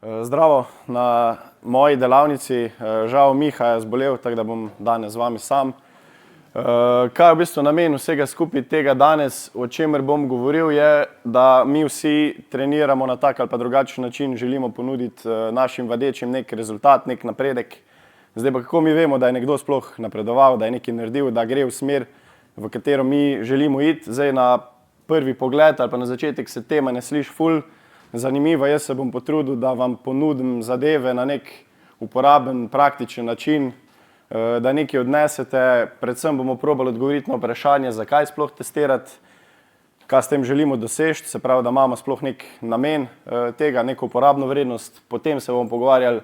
Zdravo, na moji delavnici. Žal Miha je zbolel, tako da bom danes z vami sam. Kaj je v bistvu namen vsega skupaj tega danes, o čemer bom govoril, je, da mi vsi treniramo na tak ali pa drugačen način, želimo ponuditi našim vadečim nek rezultat, nek napredek. Zdaj pa kako mi vemo, da je nekdo sploh napredoval, da je nekaj naredil, da gre v smer, v katero mi želimo iti. Zdaj na prvi pogled ali pa na začetek se tema ne sliši ful zanimivo, jaz se bom potrudil, da vam ponudim zadeve na nek uporaben, praktičen način, da nekaj odnesete. Predvsem bomo probali odgovoriti na vprašanje, zakaj sploh testirati, kaj s tem želimo doseči, se pravi, da imamo sploh nek namen tega, neko uporabno vrednost. Potem se bomo pogovarjali,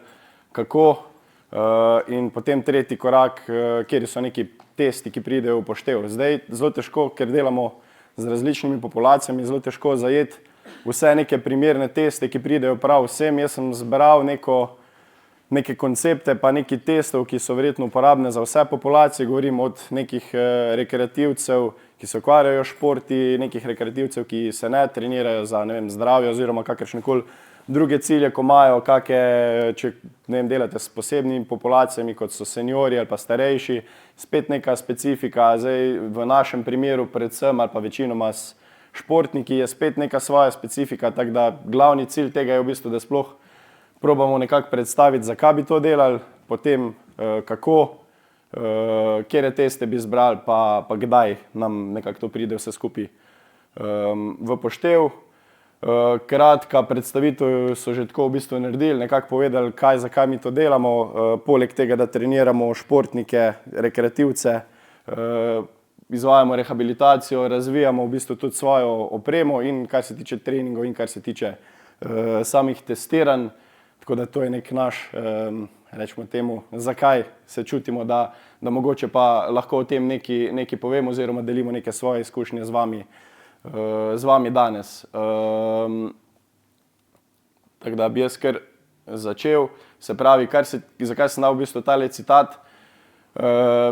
kako, in potem tretji korak, kjer so neki testi, ki pridejo v poštev. Zdaj zelo težko, ker delamo z različnimi populacijami, zelo težko zajeti vse neke primerne teste, ki pridejo prav vsem. Jaz sem zbral neke koncepte pa neki testov, ki so verjetno uporabne za vse populacije. Govorim od nekih rekreativcev, ki se ukvarjajo športi, nekih rekreativcev, ki se ne trenirajo za, ne vem, zdravje oziroma kakršnekoli druge cilje, ko imajo če delate s posebnimi populacijami, kot so seniori ali pa starejši, spet neka specifika. Zdaj v našem primeru predvsem ali pa večinoma športniki je spet neka svoja specifika, tako da glavni cilj tega je v bistvu, da sploh probamo nekako predstaviti, zakaj bi to delali, potem kako, kere teste bi izbrali, pa kdaj nam nekako to pride vse skupaj v poštev. Kratka predstavitev so že tako v bistvu naredili, nekako povedali, zakaj mi to delamo, poleg tega, da treniramo športnike, rekreativce, izvajamo rehabilitacijo, razvijamo v bistvu tudi svojo opremo, in kar se tiče treningov in kar se tiče samih testiranj. Tako da to je nek naš, rečemo temu, zakaj se čutimo, da mogoče pa lahko o tem nekaj povemo oziroma delimo neke svoje izkušnje z vami danes. Tako da bi jaz kar začel. Se pravi, zakaj sem dal v bistvu tale citat,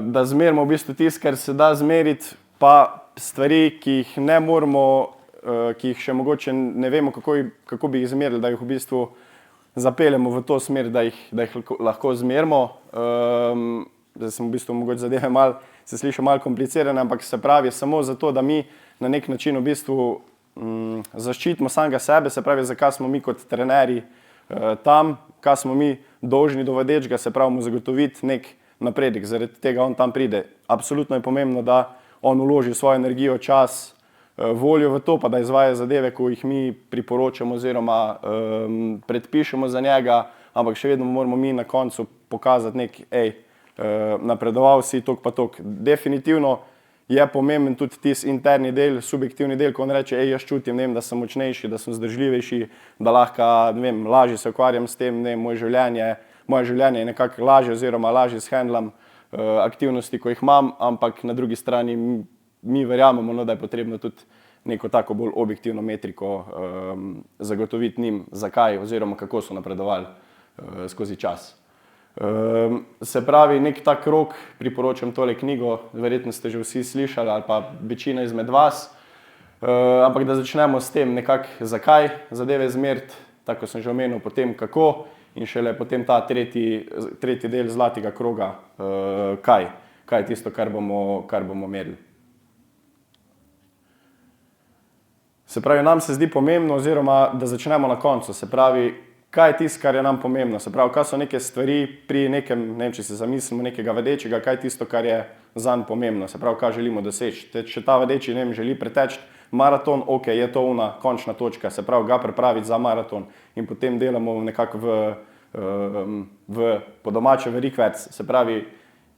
da zmerimo v bistvu tisto, kar se da zmeriti, pa stvari, ki jih ne moremo, ki jih še mogoče ne vemo, kako bi jih zmerili, da jih v bistvu zapeljemo v to smer, da jih lahko zmerimo. Zdaj sem v bistvu mogoče zadeve se sliši malo komplicirane, ampak se pravi samo zato, da mi na nek način v bistvu zaščitimo samega sebe, se pravi, zakaj smo mi kot trenerji tam, kaj smo mi dolžni do vadečega, se pravi mu zagotoviti nek napredek, zaradi tega on tam pride. Absolutno je pomembno, da on vloži svojo energijo, čas, voljo v to, pa da izvaja zadeve, ko jih mi priporočamo oziroma predpišemo za njega, ampak še vedno moramo mi na koncu pokazati napredoval si tok pa tok. Definitivno je pomemben tudi tisti interni del, subjektivni del, ko on reče, jaz čutim, da sem močnejši, da sem vzdržljivejši, da lahko, lažje se ukvarjam s tem, moje življenje je nekako lažje oziroma lažje shendlam aktivnosti, ko jih imam, ampak na drugi strani mi verjamemo, da je potrebno tudi neko tako bolj objektivno metriko zagotoviti njim, zakaj oziroma kako so napredovali skozi čas. Se pravi, nek tak rok, priporočam tole knjigo, verjetno ste že vsi slišali ali pa večina izmed vas, ampak da začnemo s tem nekako, zakaj zadeve zmeriti, tako sem že omenil, potem kako, in šele potem ta tretji del zlatega kroga, kaj je tisto, kar bomo merili. Se pravi, nam se zdi pomembno, oziroma da začnemo na koncu, se pravi, kaj je tisto, kar je nam pomembno, se pravi, kaj so neke stvari pri nekem, ne vem, če si zamislimo nekega vadečega, kaj je tisto, kar je zanj pomembno, se pravi, kaj želimo doseči. Če ta vadeči, ne vem, želi preteči maraton, ok, je to končna točka, se pravi, ga pripraviti za maraton, in potem delamo nekako po domače v rikverc, se pravi,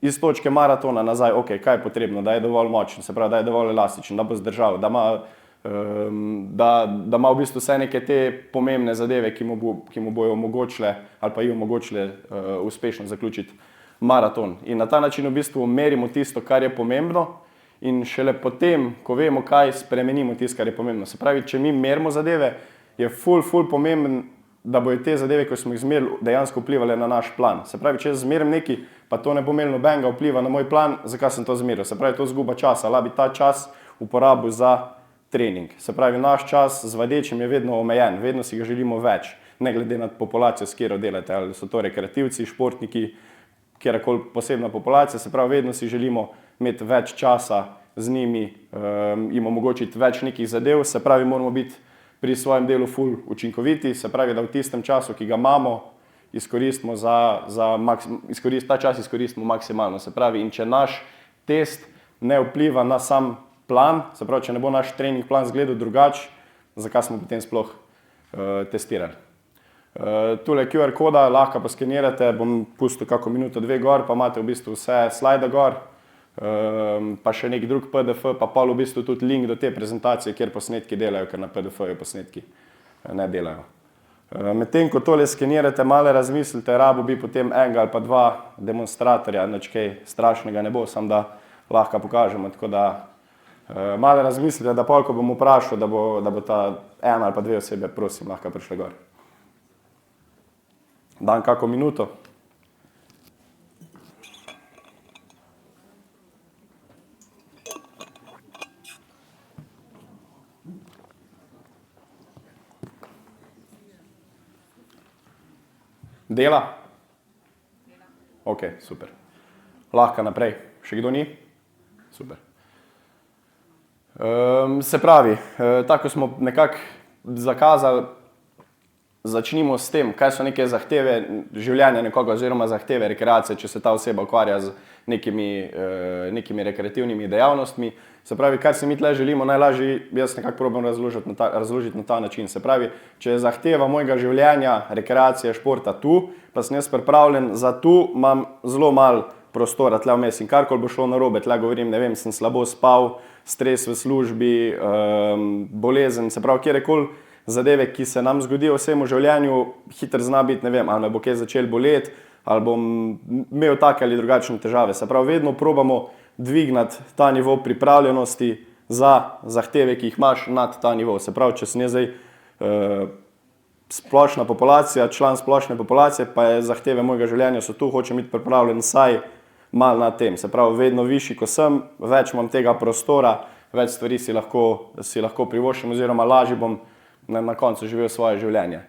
iz točke maratona nazaj, ok, kaj je potrebno, da je dovolj močen, se pravi, da je dovolj elastičen, da bo zdržal, da ima v bistvu vse neke te pomembne zadeve, ki mu bojo omogočile ali pa ji omogočile uspešno zaključiti maraton. In na ta način v bistvu merimo tisto, kar je pomembno, in šele potem, ko vemo, kaj, spremenimo tisto, kar je pomembno. Se pravi, če mi merimo zadeve, je ful pomemben, da bojo te zadeve, ko smo jih zmerili, dejansko vplivali na naš plan. Se pravi, če zmerim nekaj, pa to ne bo imelo nobenega vpliva na moj plan, zakaj sem to zmeril? Se pravi, to je izguba časa, lahko bi ta čas uporabil za trening. Se pravi, naš čas z vadečim je vedno omejen, vedno si ga želimo več. ne glede na populacijo, s katero delate, ali so to rekreativci, športniki, kjerkoli posebna populacija, se pravi, vedno si želimo imeti več časa z njimi, jim omogočiti več nekih zadev, se pravi, moramo biti pri svojem delu ful učinkoviti, se pravi, da v tistem času, ki ga imamo, izkoristimo ta čas izkoristimo maksimalno, se pravi, in če naš test ne vpliva na sam plan, se pravi, če ne bo naš trening plan izgledal drugače, zakaj smo potem sploh testirali. Tule QR koda lahko poskenirate, bom pustil kako minuto, dve gor, pa imate v bistvu vse slajde gor, pa še nek drug PDF, pa pol v bistvu tudi link do te prezentacije, kjer posnetki delajo, ker na PDF-ju posnetki ne delajo. Medtem, ko tole skenirate, malo razmislite, rabo bi potem enega ali pa dva demonstratorja, nič kaj strašnega ne bo, samo da lahko pokažemo, tako da malo razmislite, da pol, ko bom vprašal, da bo ta ena ali pa dve osebe, prosim, lahko prišle gor. Dan kako minuto. Dela? Ok, super. Lahko naprej. Še kdo ni? Super. Se pravi, tako smo nekako zakazali, začnimo s tem, kaj so neke zahteve življenja nekoga oziroma zahteve rekreacije, če se ta oseba ukvarja z nekimi rekreativnimi dejavnostmi. Se pravi, kaj si mi tle želimo, najlažje jaz nekako probam razložiti na ta način. Se pravi, če je zahteva mojega življenja, rekreacije, športa tu, pa sem jaz pripravljen za tu, imam zelo malo prostora tle vmes in karkoli bo šlo narobe, tle govorim, ne vem, sem slabo spal, stres v službi, bolezen, se pravi, kjerkoli zadeve, ki se nam zgodijo vsemu življenju, hitro zna biti, ne vem, ali me bo kaj začel boleti, ali bom imel take ali drugačne težave. Se pravi, vedno probamo dvignati ta nivo pripravljenosti za zahteve, ki jih imaš nad ta nivo. Se pravi, če sem zdaj splošna populacija, član splošne populacije, pa je zahteve mojega življenja so tu, hočem biti pripravljen vsaj malo nad tem. Se pravi, vedno višji, ko sem, več imam tega prostora, več stvari si lahko privoščim oziroma lažje bom na koncu živel svoje življenje.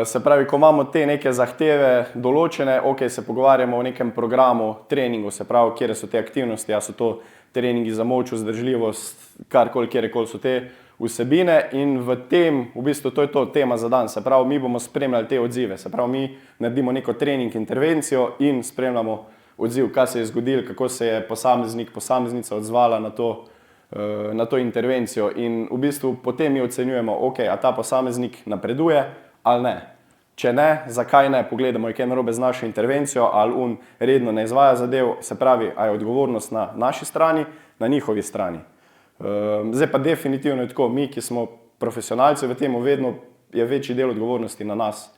Se pravi, ko imamo te neke zahteve določene, ok, se pogovarjamo o nekem programu, treningu, se pravi, kje so te aktivnosti, a so to treningi za moč, vzdržljivost, kjerkoli so te vsebine in v tem, v bistvu to je to tema za dan, se pravi, mi bomo spremljali te odzive, se pravi, mi naredimo neko trening intervencijo in spremljamo odziv, kaj se je zgodilo, kako se je posameznica odzvala na to intervencijo in v bistvu potem mi ocenjujemo, ok, a ta posameznik napreduje ali ne. Če ne, zakaj ne, pogledamo, je kaj narobe z našo intervencijo, ali on redno ne izvaja zadev, se pravi, a je odgovornost na naši strani, na njihovi strani. Zdaj pa definitivno je tako, mi, ki smo profesionalci v tem, vedno je večji del odgovornosti na nas.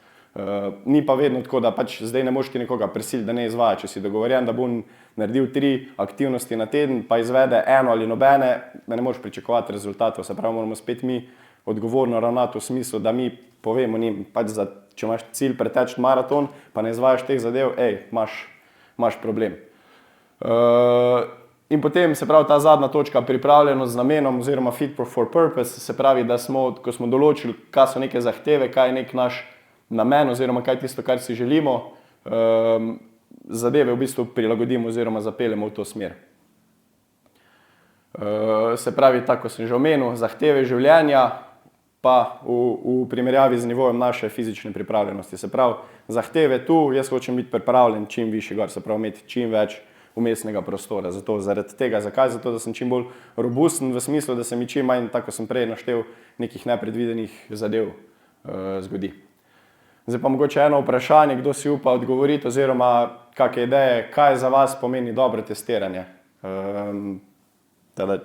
Ni pa vedno tako, da pač zdaj ne moš ti nekoga prisiliti, da ne izvaja, če si dogovorjen, da bo naredil 3 aktivnosti na teden, pa izvede eno ali nobene, da ne moš pričakovati rezultatov. Se pravi, moramo spet mi odgovorno ravnati v smislu, da mi povemo njim, pač če imaš cilj preteči maraton, pa ne izvajaš teh zadev, imaš problem. In potem, se pravi, ta zadnja točka, pripravljenost z namenom oziroma fit for purpose, se pravi, da ko smo določili, kaj so neke zahteve, kaj je nek naš namen oziroma kaj je tisto, kar si želimo, zadeve v bistvu prilagodimo oziroma zapeljemo v to smer. Se pravi, tako sem že omenil, zahteve življenja pa v primerjavi z nivojem naše fizične pripravljenosti. Se pravi, zahteve tu, jaz hočem biti pripravljen čim višji gor, se pravi, imeti čim več vmesnega prostora. Zaradi tega, zakaj? Zato, da sem čim bolj robusten v smislu, da se mi čim manj, tako sem prej naštel, nekih nepredvidenih zadev zgodi. Zdaj pa mogoče eno vprašanje, kdo si upa odgovoriti oziroma kakšne ideje, kaj za vas pomeni dobro testiranje. Teda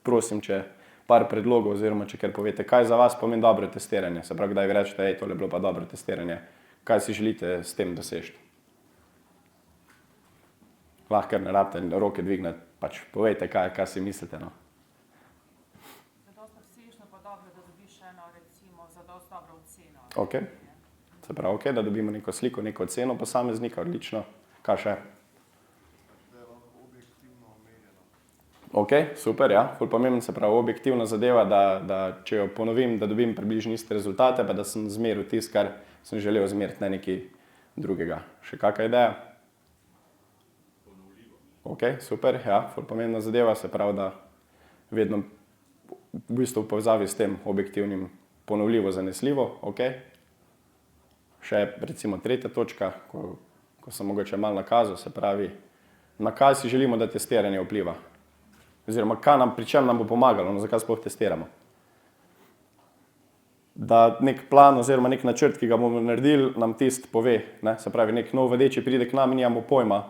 prosim, če par predlogov oziroma če kar povete, kaj za vas pomeni dobro testiranje. Se pravi, kdaj vi rečete, tole je bilo pa dobro testiranje. Kaj si želite s tem doseči? Lahko kar ne rabite roke dvigniti, pač povejte, kaj si mislite. Zadosti obsežno pa dobro, da dobiš eno, recimo, zadosti dobro oceno. Ok. Se pravi, ok, da dobimo neko sliko, neko oceno posameznika, odlično. Kaj še? Ok, super, ja, ful pomembno, se pravi objektivna zadeva, da če jo ponovim, da dobim približno iste rezultate, pa da sem zmeril tisto, kar sem želel zmeriti, ne nekaj drugega. Še kakšna ideja? Ok, super, ja, ful pomembna zadeva, se pravi, da vedno v bistvu v povezavi s tem objektivnim ponovljivo, zanesljivo, ok. Še recimo tretja točka, ko sem mogoče malo nakazal, se pravi, na kaj si želimo, da testiranje vpliva. Oziroma, pri čem nam bo pomagalo, zakaj sploh testiramo. Da nek plan oziroma nek načrt, ki ga bomo naredili, nam tisto pove. Ne? Se pravi, nek nov vadeči pride k nam in nimamo pojma,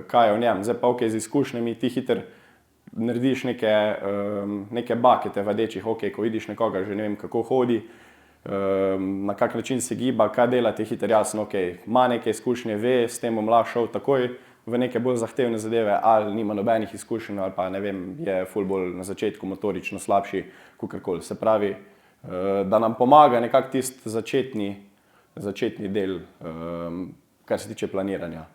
kaj je v njem. Zdaj pa ok, z izkušnjami ti hiter narediš neke bakete vadečih, ok, ko vidiš nekoga, že ne vem kako hodi, na kak način se giba, kaj dela, ti hiter jasno, ok, ima neke izkušnje, ve, s tem bom lahko šel takoj v neke bolj zahtevne zadeve, ali nima nobenih izkušenj, ali pa ne vem, je ful bolj na začetku motorično slabši, kakorkoli. Se pravi, da nam pomaga nekako tisti začetni del, kar se tiče planiranja,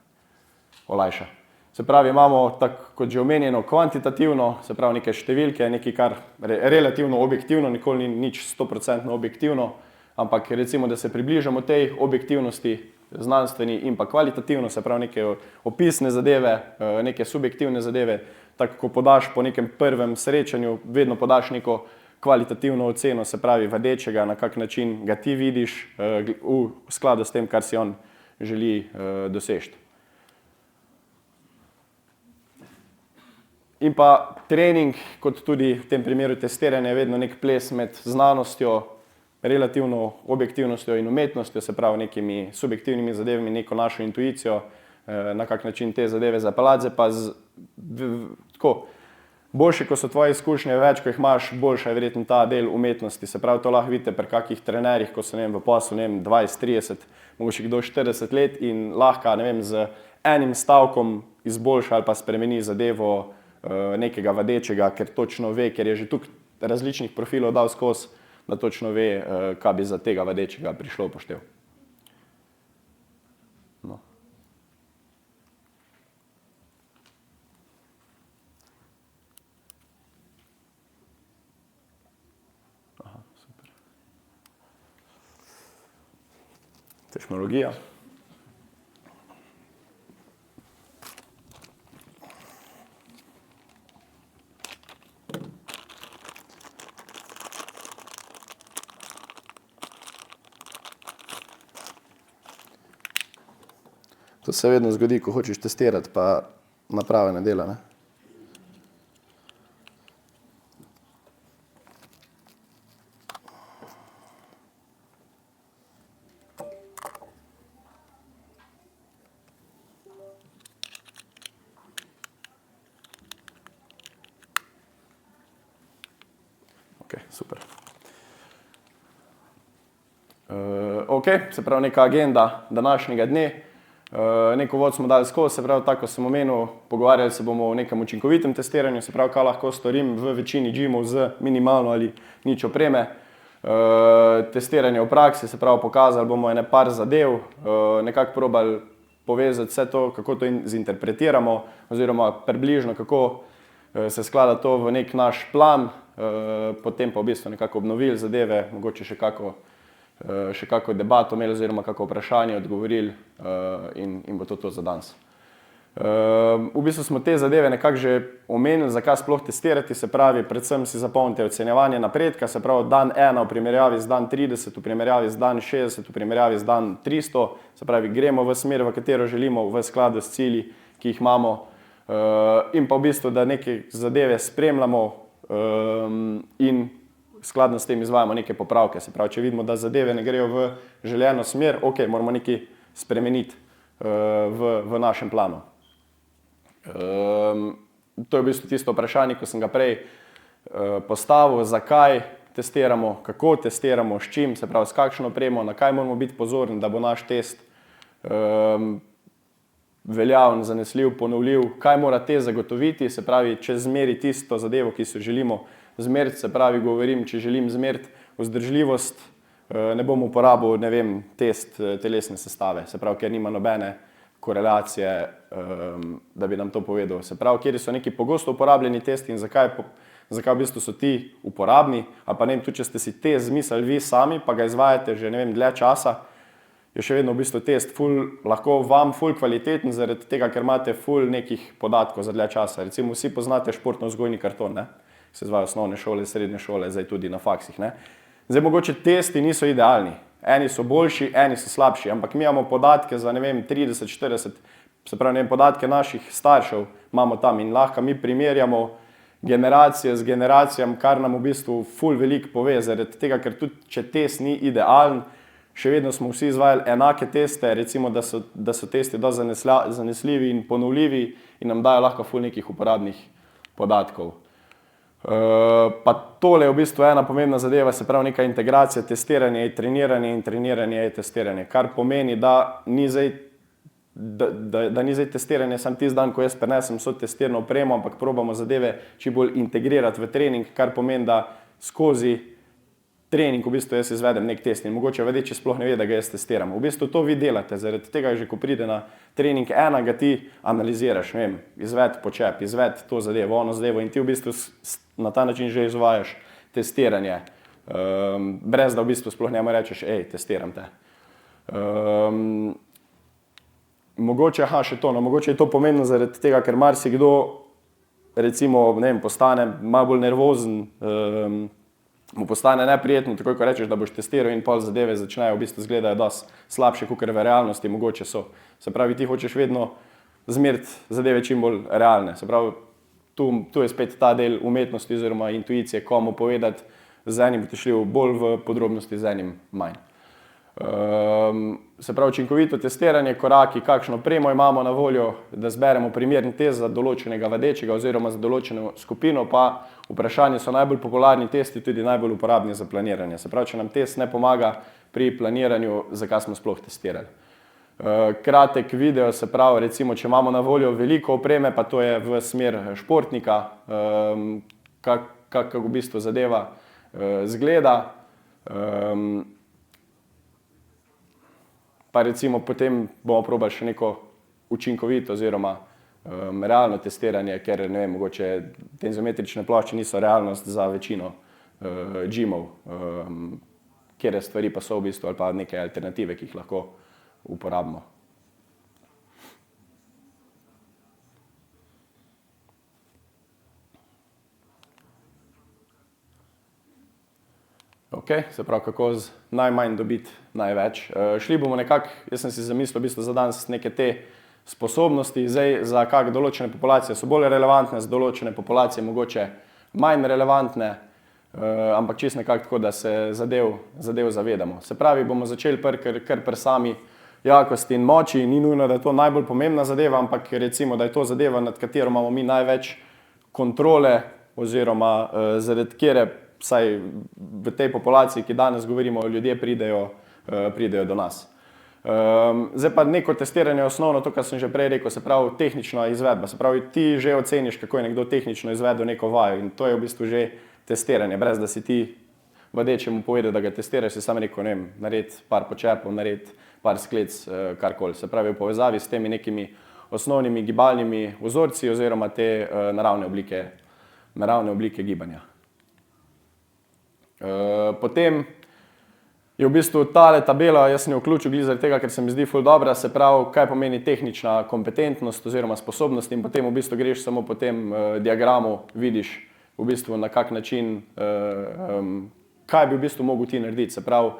olajša. Se pravi, imamo, tako kot že omenjeno, kvantitativno, se pravi neke številke, nekaj kar relativno objektivno, nikoli ni nič 100% objektivno, ampak recimo, da se približamo tej objektivnosti, znanstveni in pa kvalitativno, se pravi neke opisne zadeve, neke subjektivne zadeve, tako ko podaš po nekem prvem srečanju, vedno podaš neko kvalitativno oceno, se pravi vadečega, na kak način ga ti vidiš v skladu s tem, kar si on želi doseči. In pa trening, kot tudi v tem primeru testiranje, je vedno nek ples med znanostjo, relativno objektivnostjo in umetnostjo, se pravi nekimi subjektivnimi zadevami, neko našo intuicijo, na kak način te zadeve zapeljati, pa tako, boljše, ko so tvoje izkušnje, več, ko jih imaš, boljša je verjetno ta del umetnosti, se pravi, to lahko vidite pri kakih trenerjih, ko so, ne vem, v poslu, ne vem, 20, 30, mogoče kdo 40 let in lahko, ne vem, z enim stavkom izboljša ali pa spremeni zadevo nekega vadečega, ker točno ve, ker je že tukaj različnih profilov dal skozi, da točno ve, kaj bi za tega vadečega prišlo v poštev. No. Aha, super. Tehnologija. To se vedno zgodi, ko hočeš testirati, pa naprava ne dela, ne? Ok, super. Ok, se pravi neka agenda današnjega dne. Neko vod smo dali skozi, se pravi, tako sem omenil, pogovarjali se bomo o nekem učinkovitem testiranju, se pravi, kaj lahko storim v večini gymov z minimalno ali nič opreme. Testiranje v praksi, se pravi, pokazali bomo ene par zadev, nekako probali povezati vse to, kako to zinterpretiramo, oziroma približno, kako se sklada to v nek naš plan, potem pa v bistvu nekako obnovili zadeve, mogoče še kako debato imeli oziroma kako vprašanje odgovorili in bo to za danes. V bistvu smo te zadeve nekako že omenili, zakaj sploh testirati, se pravi, predvsem si zapomnite ocenjevanje napredka, se pravi dan 1 v primerjavi z dan 30, v primerjavi z dan 60, v primerjavi z dan 300, se pravi, gremo v smer, v katero želimo, v skladu s cilji, ki jih imamo, in pa v bistvu, da neke zadeve spremljamo in skladno s tem izvajamo neke popravke. Se pravi, če vidimo, da zadeve ne grejo v željeno smer, ok, moramo nekaj spremeniti v našem planu. To je v bistvu tisto vprašanje, ko sem ga prej postavil, zakaj testiramo, kako testiramo, s čim, se pravi, s kakšno opremo, na kaj moramo biti pozorni, da bo naš test veljaven, zanesljiv, ponovljiv, kaj mora te zagotoviti, se pravi, če zmeri tisto zadevo, ki se želimo zmeriti, se pravi, govorim, če želim zmeriti vzdržljivost, ne bom uporabil, ne vem, test telesne sestave, se pravi, ker nima nobene korelacije, da bi nam to povedal. Se pravi, kjer so neki pogosto uporabljeni testi in zakaj v bistvu so ti uporabni, ali pa ne vem, tudi če ste si test zmislili vi sami, pa ga izvajate že ne vem dlje časa, je še vedno v bistvu test lahko vam ful kvaliteten, zaradi tega, ker imate ful nekih podatkov za dlje časa. Recimo vsi poznate športno-vzgojni karton, ne? Se izvaja osnovne šole, srednje šole, zdaj tudi na faksih. Ne? Zdaj mogoče testi niso idealni. Eni so boljši, eni so slabši, ampak mi imamo podatke za, ne vem, 30, 40, se pravi, ne vem, podatke naših staršev imamo tam in lahko mi primerjamo generacije z generacijami, kar nam v bistvu ful veliko pove, zaradi tega, ker tudi če test ni idealen, še vedno smo vsi izvajali enake teste, recimo, da so testi dosti zanesljivi in ponovljivi in nam dajo lahko ful nekih uporabnih podatkov. Pa tole je v bistvu ena pomembna zadeva, se pravi neka integracija, testiranje in treniranje in treniranje in testiranje, kar pomeni, da ni zdaj testiranje sam tisti dan, ko jaz prenesem vso testirno opremo, ampak probamo zadeve čim bolj integrirati v trening, kar pomeni, da skozi trening v bistvu jaz izvedem nek test in mogoče vedeči sploh ne ve, da ga jaz testiram. V bistvu to vi delate, zaradi tega že ko pride na trening ena, ga ti analiziraš, ne vem, izved počep, izved to zadevo, ono zadevo in ti v bistvu na ta način že izvajaš testiranje, brez da v bistvu sploh njemu rečeš, testiram te. Mogoče je to pomembno zaradi tega, ker marsikdo recimo, ne vem, postane malo bolj nervozen, mu postane neprijetno, takoj ko rečeš, da boš testiral in pol zadeve začnejo v bistvu izgledajo dosti slabše, kakor v realnosti mogoče so. Se pravi, ti hočeš vedno zmeriti zadeve čim bolj realne. Se pravi, tu je spet ta del umetnosti oziroma intuicije, komu povedati, z enim boste šli bolj v podrobnosti, z enim manj. Se pravi, učinkovito testiranje, koraki, kakšno opremo imamo na voljo, da zberemo primerni test za določenega vadečega oziroma za določeno skupino, pa vprašanje so najbolj popularni testi, tudi najbolj uporabni za planiranje. Se pravi, če nam test ne pomaga pri planiranju, zakaj smo sploh testirali. Kratek video, se pravi, recimo, če imamo na voljo veliko opreme, pa to je v smer športnika, kako v bistvu zadeva zgleda. Pa recimo potem bomo probali še neko učinkovito oziroma realno testiranje, ker ne vem, mogoče tenzometrične plošče niso realnost za večino gymov, kjer stvari pa so v bistvu ali pa neke alternative, ki jih lahko uporabimo. Se pravi, kako z najmanj dobiti največ. Šli bomo nekako, jaz sem si zamislil v bistvu za danes neke te sposobnosti, zdaj za kak določene populacije so bolj relevantne, za določene populacije mogoče manj relevantne, ampak čisto nekako tako, da se zadev zavedamo. Se pravi, bomo začeli kar pri sami jakosti in moči, ni nujno, da je to najbolj pomembna zadeva, ampak recimo, da je to zadeva, nad katero imamo mi največ kontrole oziroma zaradi kjere vsaj v tej populaciji, ki danes govorimo, ljudje pridejo do nas. Zdaj pa neko testiranje je osnovno, to, kar sem že prej rekel, se pravi tehnična izvedba. Se pravi, ti že oceniš, kako je nekdo tehnično izvedel neko vajo in to je v bistvu že testiranje, brez da si ti vadečemu povedal, da ga testiraš, si sam rekel, ne vem, naredi par počepov, naredi par sklec, karkoli. Se pravi, v povezavi s temi nekimi osnovnimi gibalnimi vzorci oziroma te naravne oblike gibanja. Potem je v bistvu tale tabela, jaz sem jo vključil zaradi tega, ker se mi zdi ful dobra, se pravi, kaj pomeni tehnična kompetentnost oziroma sposobnost in potem v bistvu greš samo po tem diagramu, vidiš v bistvu na kak način, kaj bi v bistvu mogel ti narediti. Se pravi,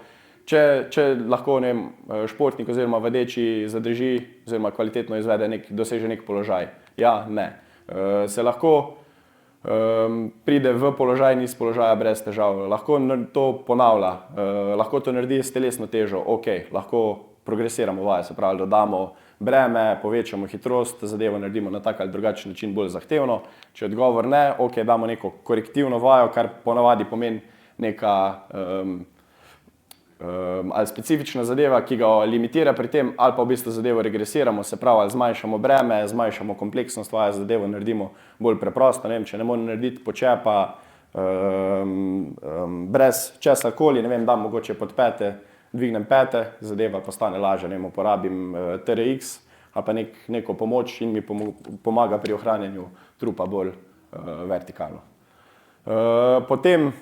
če lahko ne vem, športnik oziroma vadeči zadrži oziroma kvalitetno izvede doseže nek položaj. Ja, ne. Se lahko pride v položaj in iz položaja brez težav, lahko to ponavlja, lahko to naredi s telesno težo, lahko progresiramo vaje, se pravi, dodamo breme, povečamo hitrost, zadevo naredimo na tak ali drugačen način bolj zahtevno, če odgovor ne, damo neko korektivno vajo, kar ponavadi pomeni neka ali specifična zadeva, ki ga limitira pri tem, ali pa v bistvu zadevo regresiramo, se pravi, ali zmanjšamo breme, zmanjšamo kompleksnost vaje, zadevo naredimo bolj preprosto, ne vem, če ne morem narediti počepa brez česarkoli, ne vem, dam mogoče pod pete, dvignem pete, zadeva postane lažja, ne vem, uporabim TRX ali pa neko pomoč in mi pomaga pri ohranjanju trupa bolj vertikalno. Potem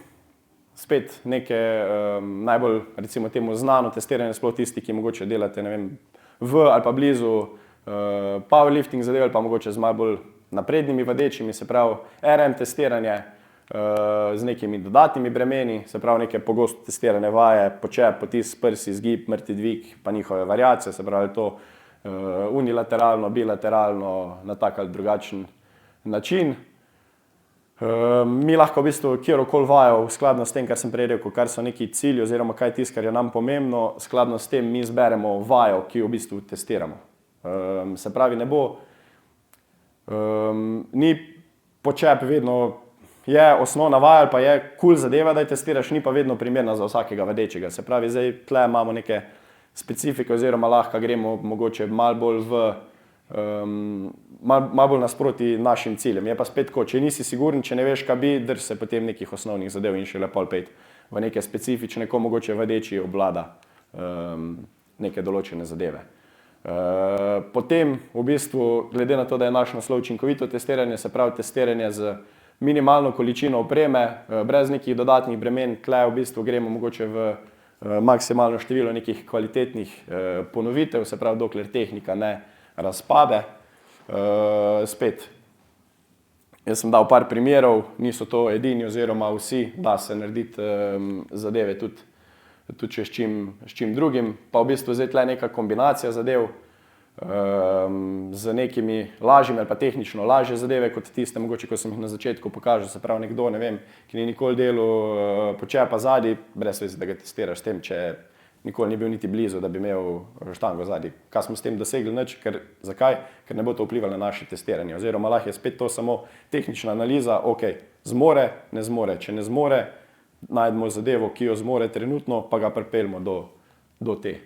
spet neke najbolj, recimo temu, znano testiranje, sploh tisti, ki mogoče delate, ne vem, v ali pa blizu powerlifting zadeve ali pa mogoče z malo bolj naprednimi vadečimi, se pravi RM testiranje z nekimi dodatnimi bremeni, se pravi neke pogosto testirane vaje, počep, potisk prsi, zgib, mrtvi dvig, pa njihove variacije, se pravi to unilateralno, bilateralno, na tak ali drugačen način. Mi lahko v bistvu kjerokoli vajo, skladno s tem, kar sem prej rekel, kar so neki cilji oziroma kaj tisto, kar je nam pomembno, skladno s tem mi zberemo vajo, ki jo v bistvu testiramo. Se pravi, ne bo, ni počep vedno, je osnovna vaja ali pa je cool zadeva, da jo testiraš, ni pa vedno primerna za vsakega vadečega. Se pravi, zdaj tle imamo neke specifike oziroma lahko gremo mogoče malo bolj malo bolj nasproti našim ciljem. Je pa spet tako, če nisi siguren, če ne veš, kaj bi, drž se potem nekih osnovnih zadev in šele pol pet v neke specifične, ko mogoče vadeči obvlada neke določene zadeve. Potem v bistvu, glede na to, da je naš naslov učinkovito testiranje, se pravi testiranje z minimalno količino opreme, brez nekih dodatnih bremen, tle v bistvu gremo mogoče v maksimalno število nekih kvalitetnih ponovitev, se pravi, dokler tehnika ne razpade. Spet, jaz sem dal par primerov, niso to edini oziroma vsi, da se narediti zadeve tudi še s čim drugim, pa v bistvu zdaj tle neka kombinacija zadev z nekimi lažjimi ali pa tehnično lažje zadeve, kot tiste mogoče, ko sem jih na začetku pokažel, se pravi nekdo, ne vem, ki ni nikoli delal počepa zadaj, brez veze, da ga testiraš s tem, če nikoli ni bil niti blizu, da bi imel štango zadaj. Kaj smo s tem dosegli? Nič, zakaj? Ker ne bo to vplivalo na naše testiranje, oziroma lahko je spet to samo tehnična analiza, ok, zmore, ne zmore, če ne zmore, najdemo zadevo, ki jo zmore trenutno, pa ga pripeljemo do te.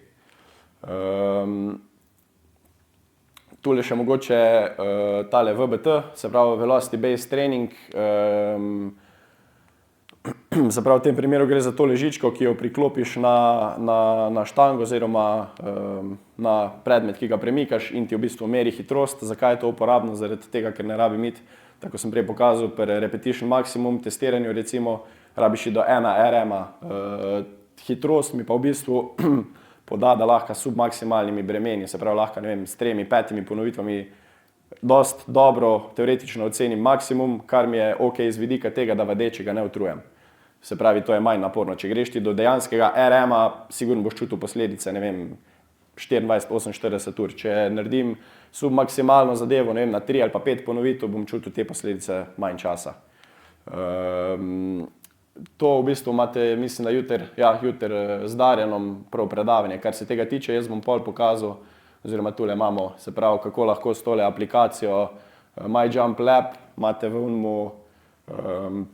Tule še mogoče tale VBT, se pravi Velocity Based Training, se pravi v tem primeru gre za to ležičko, ki jo priklopiš na štango oziroma na predmet, ki ga premikaš in ti v bistvu meri hitrost. Zakaj je to uporabno? Zaradi tega, ker ne rabi imeti, tako sem prej pokazal, pri repetition maximum testiranju recimo, rabiš do 1 RM-a. Hitrost mi pa v bistvu poda, da lahko submaksimalnimi bremeni, se pravi lahko, ne vem, s 3-5 ponovitvami dost dobro teoretično ocenim maksimum, kar mi je ok iz vidika tega, da vadečega ne utrujem. Se pravi, to je manj naporno. Če greš ti do dejanskega RM-a, sigurno boš čutil posledice, ne vem, 24-48 ur. Če naredim submaksimalno zadevo, ne vem, na 3 ali pa 5 ponovitev, bom čutil te posledice manj časa. To v bistvu imate, mislim, da jutri z Darjanom prav predavanje. Kar se tega tiče, jaz bom pol pokazal, oziroma tule imamo, se pravi, kako lahko s tole aplikacijo MyJumpLab imate v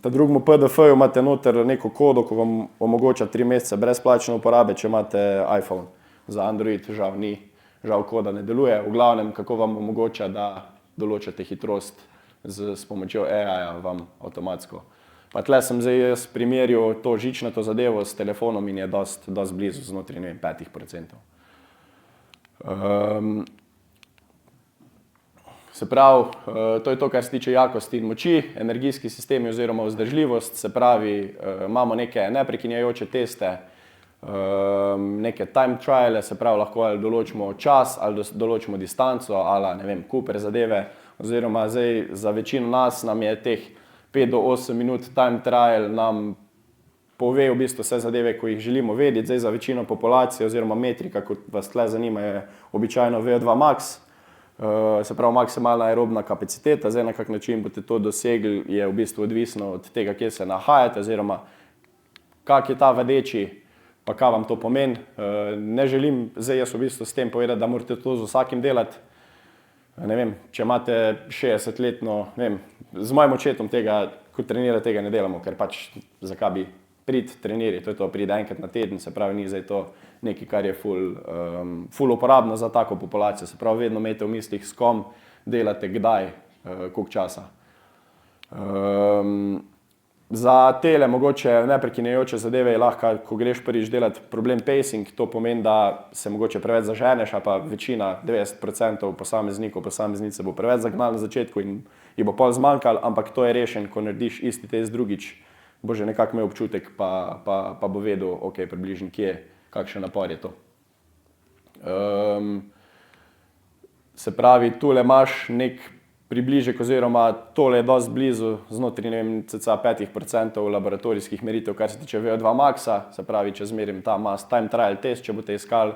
ta drugemu PDF-ju imate noter neko kodo, ko vam omogoča 3 mesece brezplačne uporabe, če imate iPhone. Za Android žal koda ne deluje. V glavnem, kako vam omogoča, da določate hitrost s pomočjo AI-ja vam avtomatsko. Pa tle sem zdaj jaz primerjal to žičnato zadevo s telefonom in je dost blizu, znotraj, ne vem, 5%. Se pravi, to je to, kar se tiče jakosti in moči, energijski sistemi oziroma vzdržljivost, se pravi, imamo neke neprekinjajoče teste, neke time triale, se pravi, lahko ali določimo čas, ali določimo distanco, ali, ne vem, Cooper zadeve, oziroma zdaj za večino nas nam je teh 5 do 8 minut time trial nam pove v bistvu vse zadeve, ko jih želimo vedeti. Zdaj za večino populacije oziroma metrika, kot vas tle zanima, je običajno VO2 max, se pravi maksimalna aerobna kapaciteta. Zdaj na kak način boste to dosegli, je v bistvu odvisno od tega, kje se nahajate oziroma kak je ta vadeči, pa kaj vam to pomeni. Ne želim zdaj jaz v bistvu s tem povedati, da morate to z vsakim delati. Ne vem, če imate 60-letno, ne vem, z mojim očetom tega, ko trenira, tega ne delamo, ker pač zakaj bi priti trenirati, to je to, pride enkrat na teden, se pravi, ni zdaj to nekaj, kar je ful uporabno za tako populacijo, se pravi, vedno imejte v mislih, s kom delate, kdaj, koliko časa. Za tele mogoče neprekinjajoče zadeve je lahko, ko greš prvič delati problem pacing, to pomeni, da se mogoče preveč zaženeš, a pa večina, 90% posameznikov, posameznice bo preveč zagnal na začetku in jih bo pol zmanjkalo, ampak to je rešen, ko narediš isti test drugič, bo že nekako imel občutek, pa bo vedel, ok, približno kje, kakšen napor je to. Se pravi, tule imaš nek približek, oziroma tole je dosti blizu, znotraj, ne vem, cca 5% laboratorijskih meritev, kar se tiče VO2 maxa, se pravi, če zmerim ta mass time trial test, če boste iskali,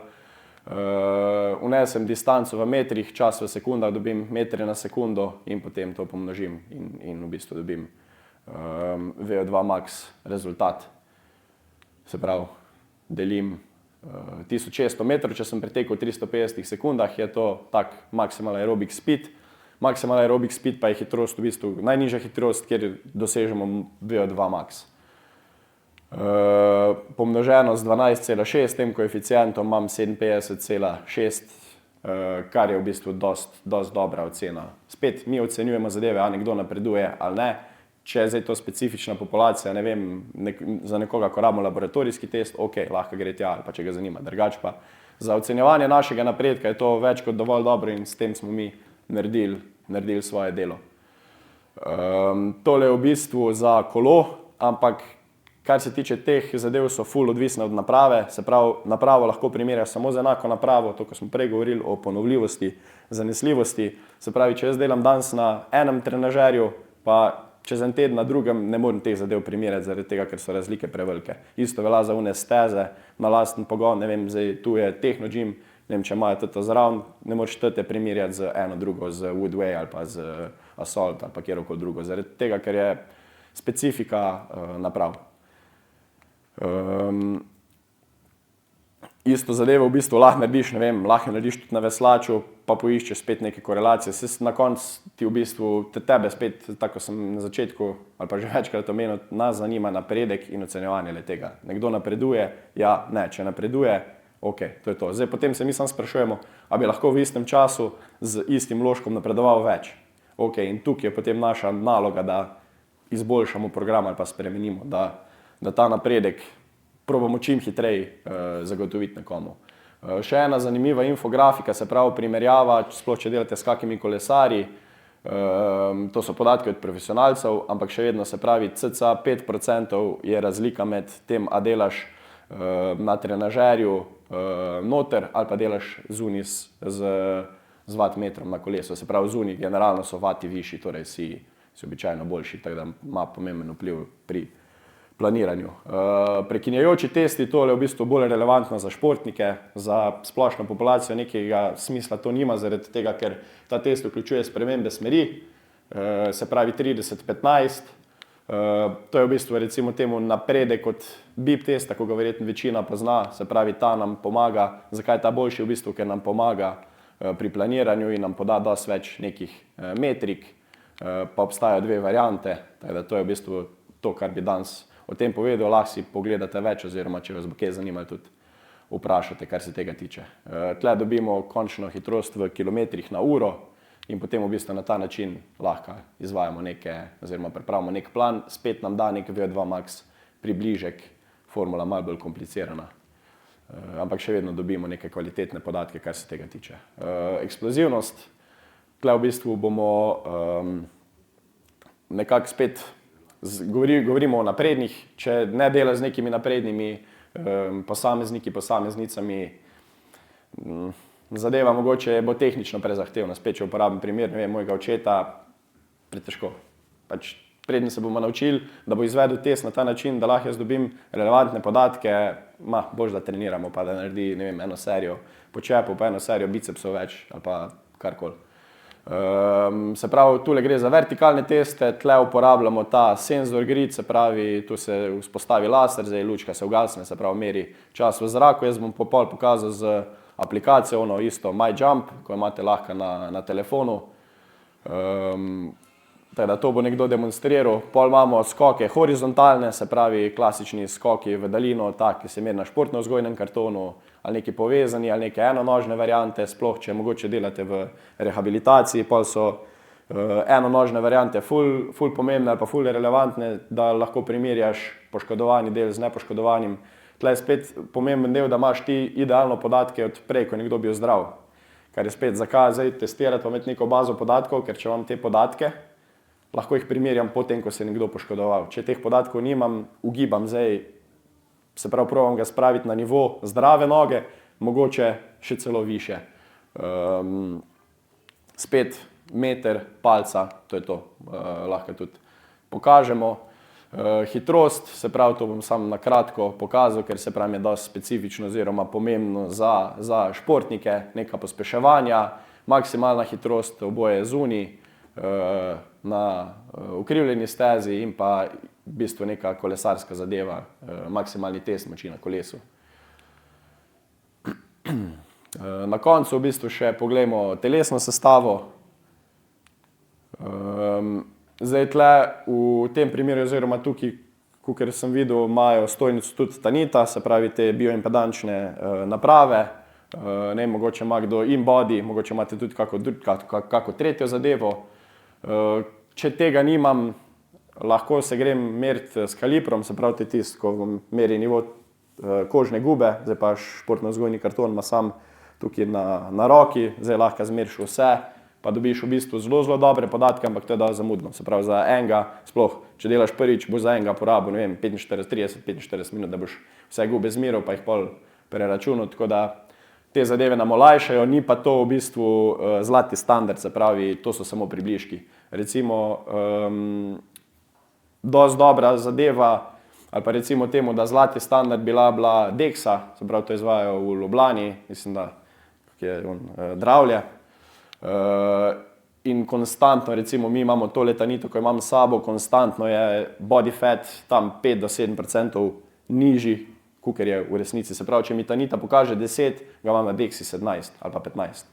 vnesem distanco v metrih, čas v sekundah, dobim metre na sekundo in potem to pomnožim in v bistvu dobim VO2 max rezultat. Se pravi, delim 1600 metrov, če sem pretekel v 350 sekundah, je to tak maksimal aerobic speed. Maksimal aerobic speed pa je hitrost, v bistvu najnižja hitrost, kjer dosežemo VO2 max. Pomnoženo z 12,6, tem koeficientom imam 57,6, kar je v bistvu dosti dobra ocena. Spet mi ocenjujemo zadeve, ali nekdo napreduje ali ne. Če je zdaj to specifična populacija, ne vem, za nekoga, ko rabimo laboratorijski test, ok, lahko gre tja, ali pa če ga zanima. Drugače pa za ocenjevanje našega napredka je to več kot dovolj dobro in s tem smo mi naredili svoje delo. Tole je v bistvu za kolo, ampak kar se tiče teh zadev, so ful odvisne od naprave. Se pravi, napravo lahko primerjaš samo z enako napravo, to, ko smo prej govorili o ponovljivosti, zanesljivosti. Se pravi, če jaz delam danes na enem trenažerju, pa čez en teden na drugem, ne morem teh zadev primerjati, zaradi tega, ker so razlike prevelike. Isto velja za one steze, na lasten pogon, ne vem, zdaj tu je Technogym, ne vem, če imajo to zraven, ne moreš tete primerjati z eno drugo, z Woodway ali pa z Assault ali pa kjerokoli drugo, zaradi tega, ker je specifika naprav. Isto zadevo v bistvu lahko narediš, ne vem, lahko narediš tudi na veslaču, pa poiščeš spet neke korelacije. Na koncu ti v bistvu tebe spet, tako sem na začetku, ali pa že večkrat omenil, nas zanima napredek in ocenjevanje le tega. Nekdo napreduje, ja, ne, če napreduje, ok, to je to. Zdaj potem se mi sam sprašujemo, a bi lahko v istem času z istim vložkom napredoval več. Ok, in tukaj je potem naša naloga, da izboljšamo program ali pa spremenimo, da ta napredek probamo čim hitreje zagotoviti nekomu. Še ena zanimiva infografika, se pravi primerjava, sploh če delate s kakimi kolesarji, to so podatki od profesionalcev, ampak še vedno se pravi, cca 5% je razlika med tem, a delaš na trenažerju noter ali pa delaš zunaj z wattmetrom na kolesu. Se pravi, zunaj generalno so vati višji, torej si običajno boljši, tako da ima pomemben vpliv pri planiranju. Prekinjajoči testi, tole je v bistvu bolj relevantno za športnike, za splošno populacijo nekega smisla to nima, zaradi tega, ker ta test vključuje spremembe smeri, se pravi 30-15. To je v bistvu recimo temu napredek od BIP testa, ko ga verjetno večina pozna, se pravi ta nam pomaga. Zakaj je ta boljši? V bistvu, ker nam pomaga pri planiranju in nam poda dosti več nekih metrik, pa obstajajo dve variante, tako da to je v bistvu to, kar bi danes o tem povedal, lahko si pogledate več, oziroma če vas bo kaj zanimalo, tudi vprašate, kar se tega tiče. Tle dobimo končno hitrost v kilometrih na uro in potem v bistvu na ta način lahko izvajamo oziroma pripravimo nek plan, spet nam da nek VO2 max približek, formula malo bolj komplicirana, ampak še vedno dobimo neke kvalitetne podatke, kar se tega tiče. Eksplozivnost, tle v bistvu bomo nekako spet govorimo o naprednih, če ne dela z nekimi naprednimi posamezniki, posameznicami, zadeva mogoče bo tehnično prezahtevna. Spet, če uporabim primer, ne vem, mojega očeta, pretežko. Pač prednji se bomo naučili, da bo izvedel test na ta način, da lahko jaz dobim relevantne podatke, boljš da treniramo, pa da naredi, ne vem, eno serijo počepov, pa eno serijo bicepsov več, ali pa karkoli. Se pravi, tule gre za vertikalne teste, tle uporabljamo ta senzor grid, se pravi, tu se vzpostavi laser, zdaj lučka se ugasne, se pravi, meri čas v zraku. Jaz bom pol pokazal z aplikacijo, ono isto MyJump, ko imate lahko na telefonu. Da to bo nekdo demonstriral. Pol imamo skoke horizontalne, se pravi, klasični skoki v daljino, tak, ki se meri na športno-vzgojnem kartonu, ali neki povezani, ali neke enonožne variante, sploh če mogoče delate v rehabilitaciji, pol so enonožne variante ful pomembne ali pa ful relevantne, da lahko primerjaš poškodovani del z nepoškodovanim. Tle je spet pomemben del, da imaš ti idealno podatke od prej, ko je nekdo bil zdrav. Kar je spet zakaj zdaj testirati, pa imeti neko bazo podatkov, ker če imam te podatke, lahko jih primerjam potem, ko se je nekdo poškodoval. Če teh podatkov nimam, ugibam zdaj, se pravi, probam ga spraviti na nivo zdrave noge, mogoče še celo više. Spet meter palca, to je to, lahko tudi pokažemo. Hitrost, se pravi, to bom samo na kratko pokazal, ker se pravi je dosti specifično oziroma pomembno za športnike, neka pospeševanja, maksimalna hitrost, oboje zunaj, na ukrivljeni stezi in pa v bistvu neka kolesarska zadeva, maksimalni test moči na kolesu. Na koncu v bistvu še pogledamo telesno sestavo. Zdaj tle v tem primeru oziroma tukaj, kakor sem videl, imajo stojnico tudi Tanita, se pravi te bioimpedančne naprave. Ne, mogoče ima kdo InBody, mogoče imate tudi kako tretjo zadevo. Če tega nimam, lahko se grem meriti s kaliprom, se pravi tisti, ko bom meril nivo kožne gube, zdaj pa športno-vzgojni karton ima sam tukaj na roki, zdaj lahko zmeriš vse, pa dobiš v bistvu zelo dobre podatke, ampak to je dosti zamudno. Se pravi za enega, sploh če delaš prvič, boš za enega porabil, ne vem, 30-45 minut, da boš vse gube zmeril, pa jih pol preračunal, tako da te zadeve nam olajšajo, ni pa to v bistvu zlati standard, se pravi, to so samo približki. Recimo, dosti dobra zadeva, ali pa recimo temu, da zlati standard bila Dexa, se pravi, to izvajajo v Ljubljani, mislim, da je Dravlje. In konstantno, recimo mi imamo to Tanito, ko imam s sabo, konstantno je body fat tam 5-7% nižji, kakor je v resnici. Se pravi, če mi Tanita pokaže 10, ga imam na Dexi 17 ali pa 15.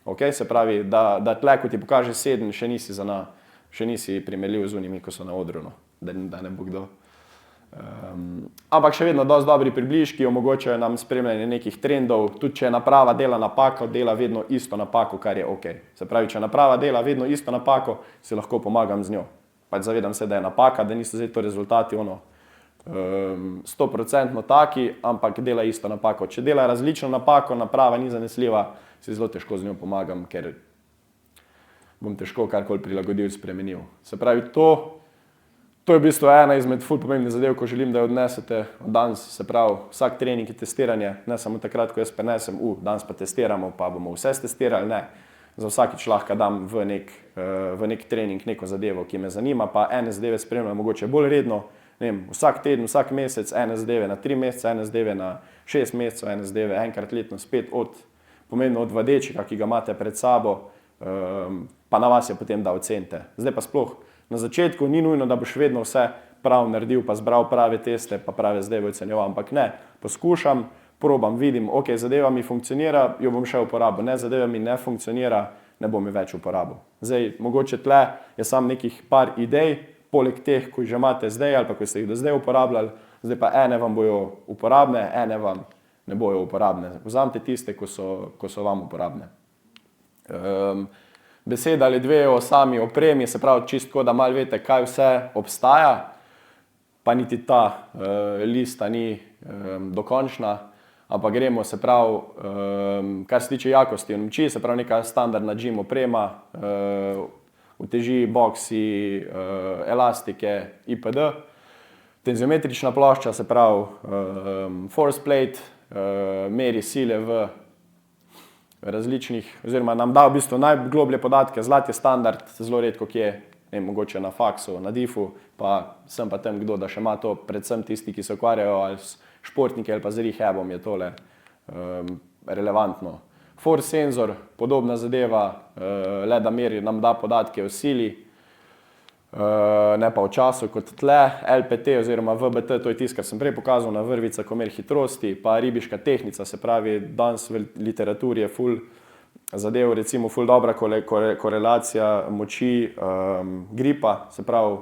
Okay? Se pravi, da tle, ko ti pokaže 7, še nisi primerljiv z unimi, ko so na odru, no? Da ne bo kdo. Ampak še vedno dosti dobri približki omogočajo nam spremljanje nekih trendov, tudi če naprava dela napako, dela vedno isto napako, kar je ok. Se pravi, če naprava dela vedno isto napako, si lahko pomagam z njo. Pač zavedam se, da je napaka, da niso zdaj to rezultati 100% taki, ampak dela isto napako. Če dela različno napako, naprava ni zanesljiva, si zelo težko z njo pomagam, ker bom težko karkoli prilagodil, spremenil. Se pravi, to je v bistvu ena izmed ful pomembnih zadev, ko želim, da jo odnesete od danes. Se pravi, vsak trening je testiranje, ne samo takrat, ko jaz prenesem, danes pa testiramo, pa bomo vse testirali, ne. Za vsakič lahko dam v nek trening neko zadevo, ki me zanima, pa ene zadeve spremljam mogoče bolj redno, ne vem, vsak teden, vsak mesec, ene zadeve na 3 mesece, ene zadeve na 6 mesecev, ene zadeve enkrat letno, spet pomembno od vadečika, ki ga imate pred sabo, pa na vas je potem, da ocenite. Zdaj pa sploh, na začetku ni nujno, da boš vedno vse prav naredil, pa zbral prave teste, pa prave zadeve ocenjeval, ampak ne, poskušam, probam, vidim, ok, zadeva mi funkcionira, jo bom še uporabil, ne, zadeva mi ne funkcionira, ne bom jo več uporabil. Zdaj, mogoče tle je sam nekih par idej, poleg teh, ko že imate zdaj ali pa ko ste jih do zdaj uporabljali, zdaj pa ene vam bojo uporabne, ene vam ne bojo uporabne. Vzamite tiste, ko so vam uporabne. Beseda ali dve o sami opremi, se pravi čisto, da malo veste, kaj vse obstaja, pa niti ta lista ni dokončna, ampak gremo, se pravi, kar se tiče jakosti in moči, se pravi neka standardna gym oprema, uteži, boksi, elastike, IPD, tenziometrična plošča, se pravi force plate, meri sile v različnih, oziroma nam da v bistvu najgloblje podatke, zlati standard, zelo redko kje, ne, mogoče na faksu, na difu, pa sem pa tem kdo, da še ima to, predvsem tisti, ki se ukvarjajo ali s športniki ali pa z rehabom, je tole relevantno. Force senzor, podobna zadeva, le da meri, nam da podatke o sili, ne pa o času kot tle, LPT oziroma VBT, to je tisto, kar sem prej pokazal, na vrvica, ko meri hitrosti, pa ribiška tehnica, se pravi, danes v literaturi je ful zadev, recimo ful dobra korelacija moči gripa, se pravi,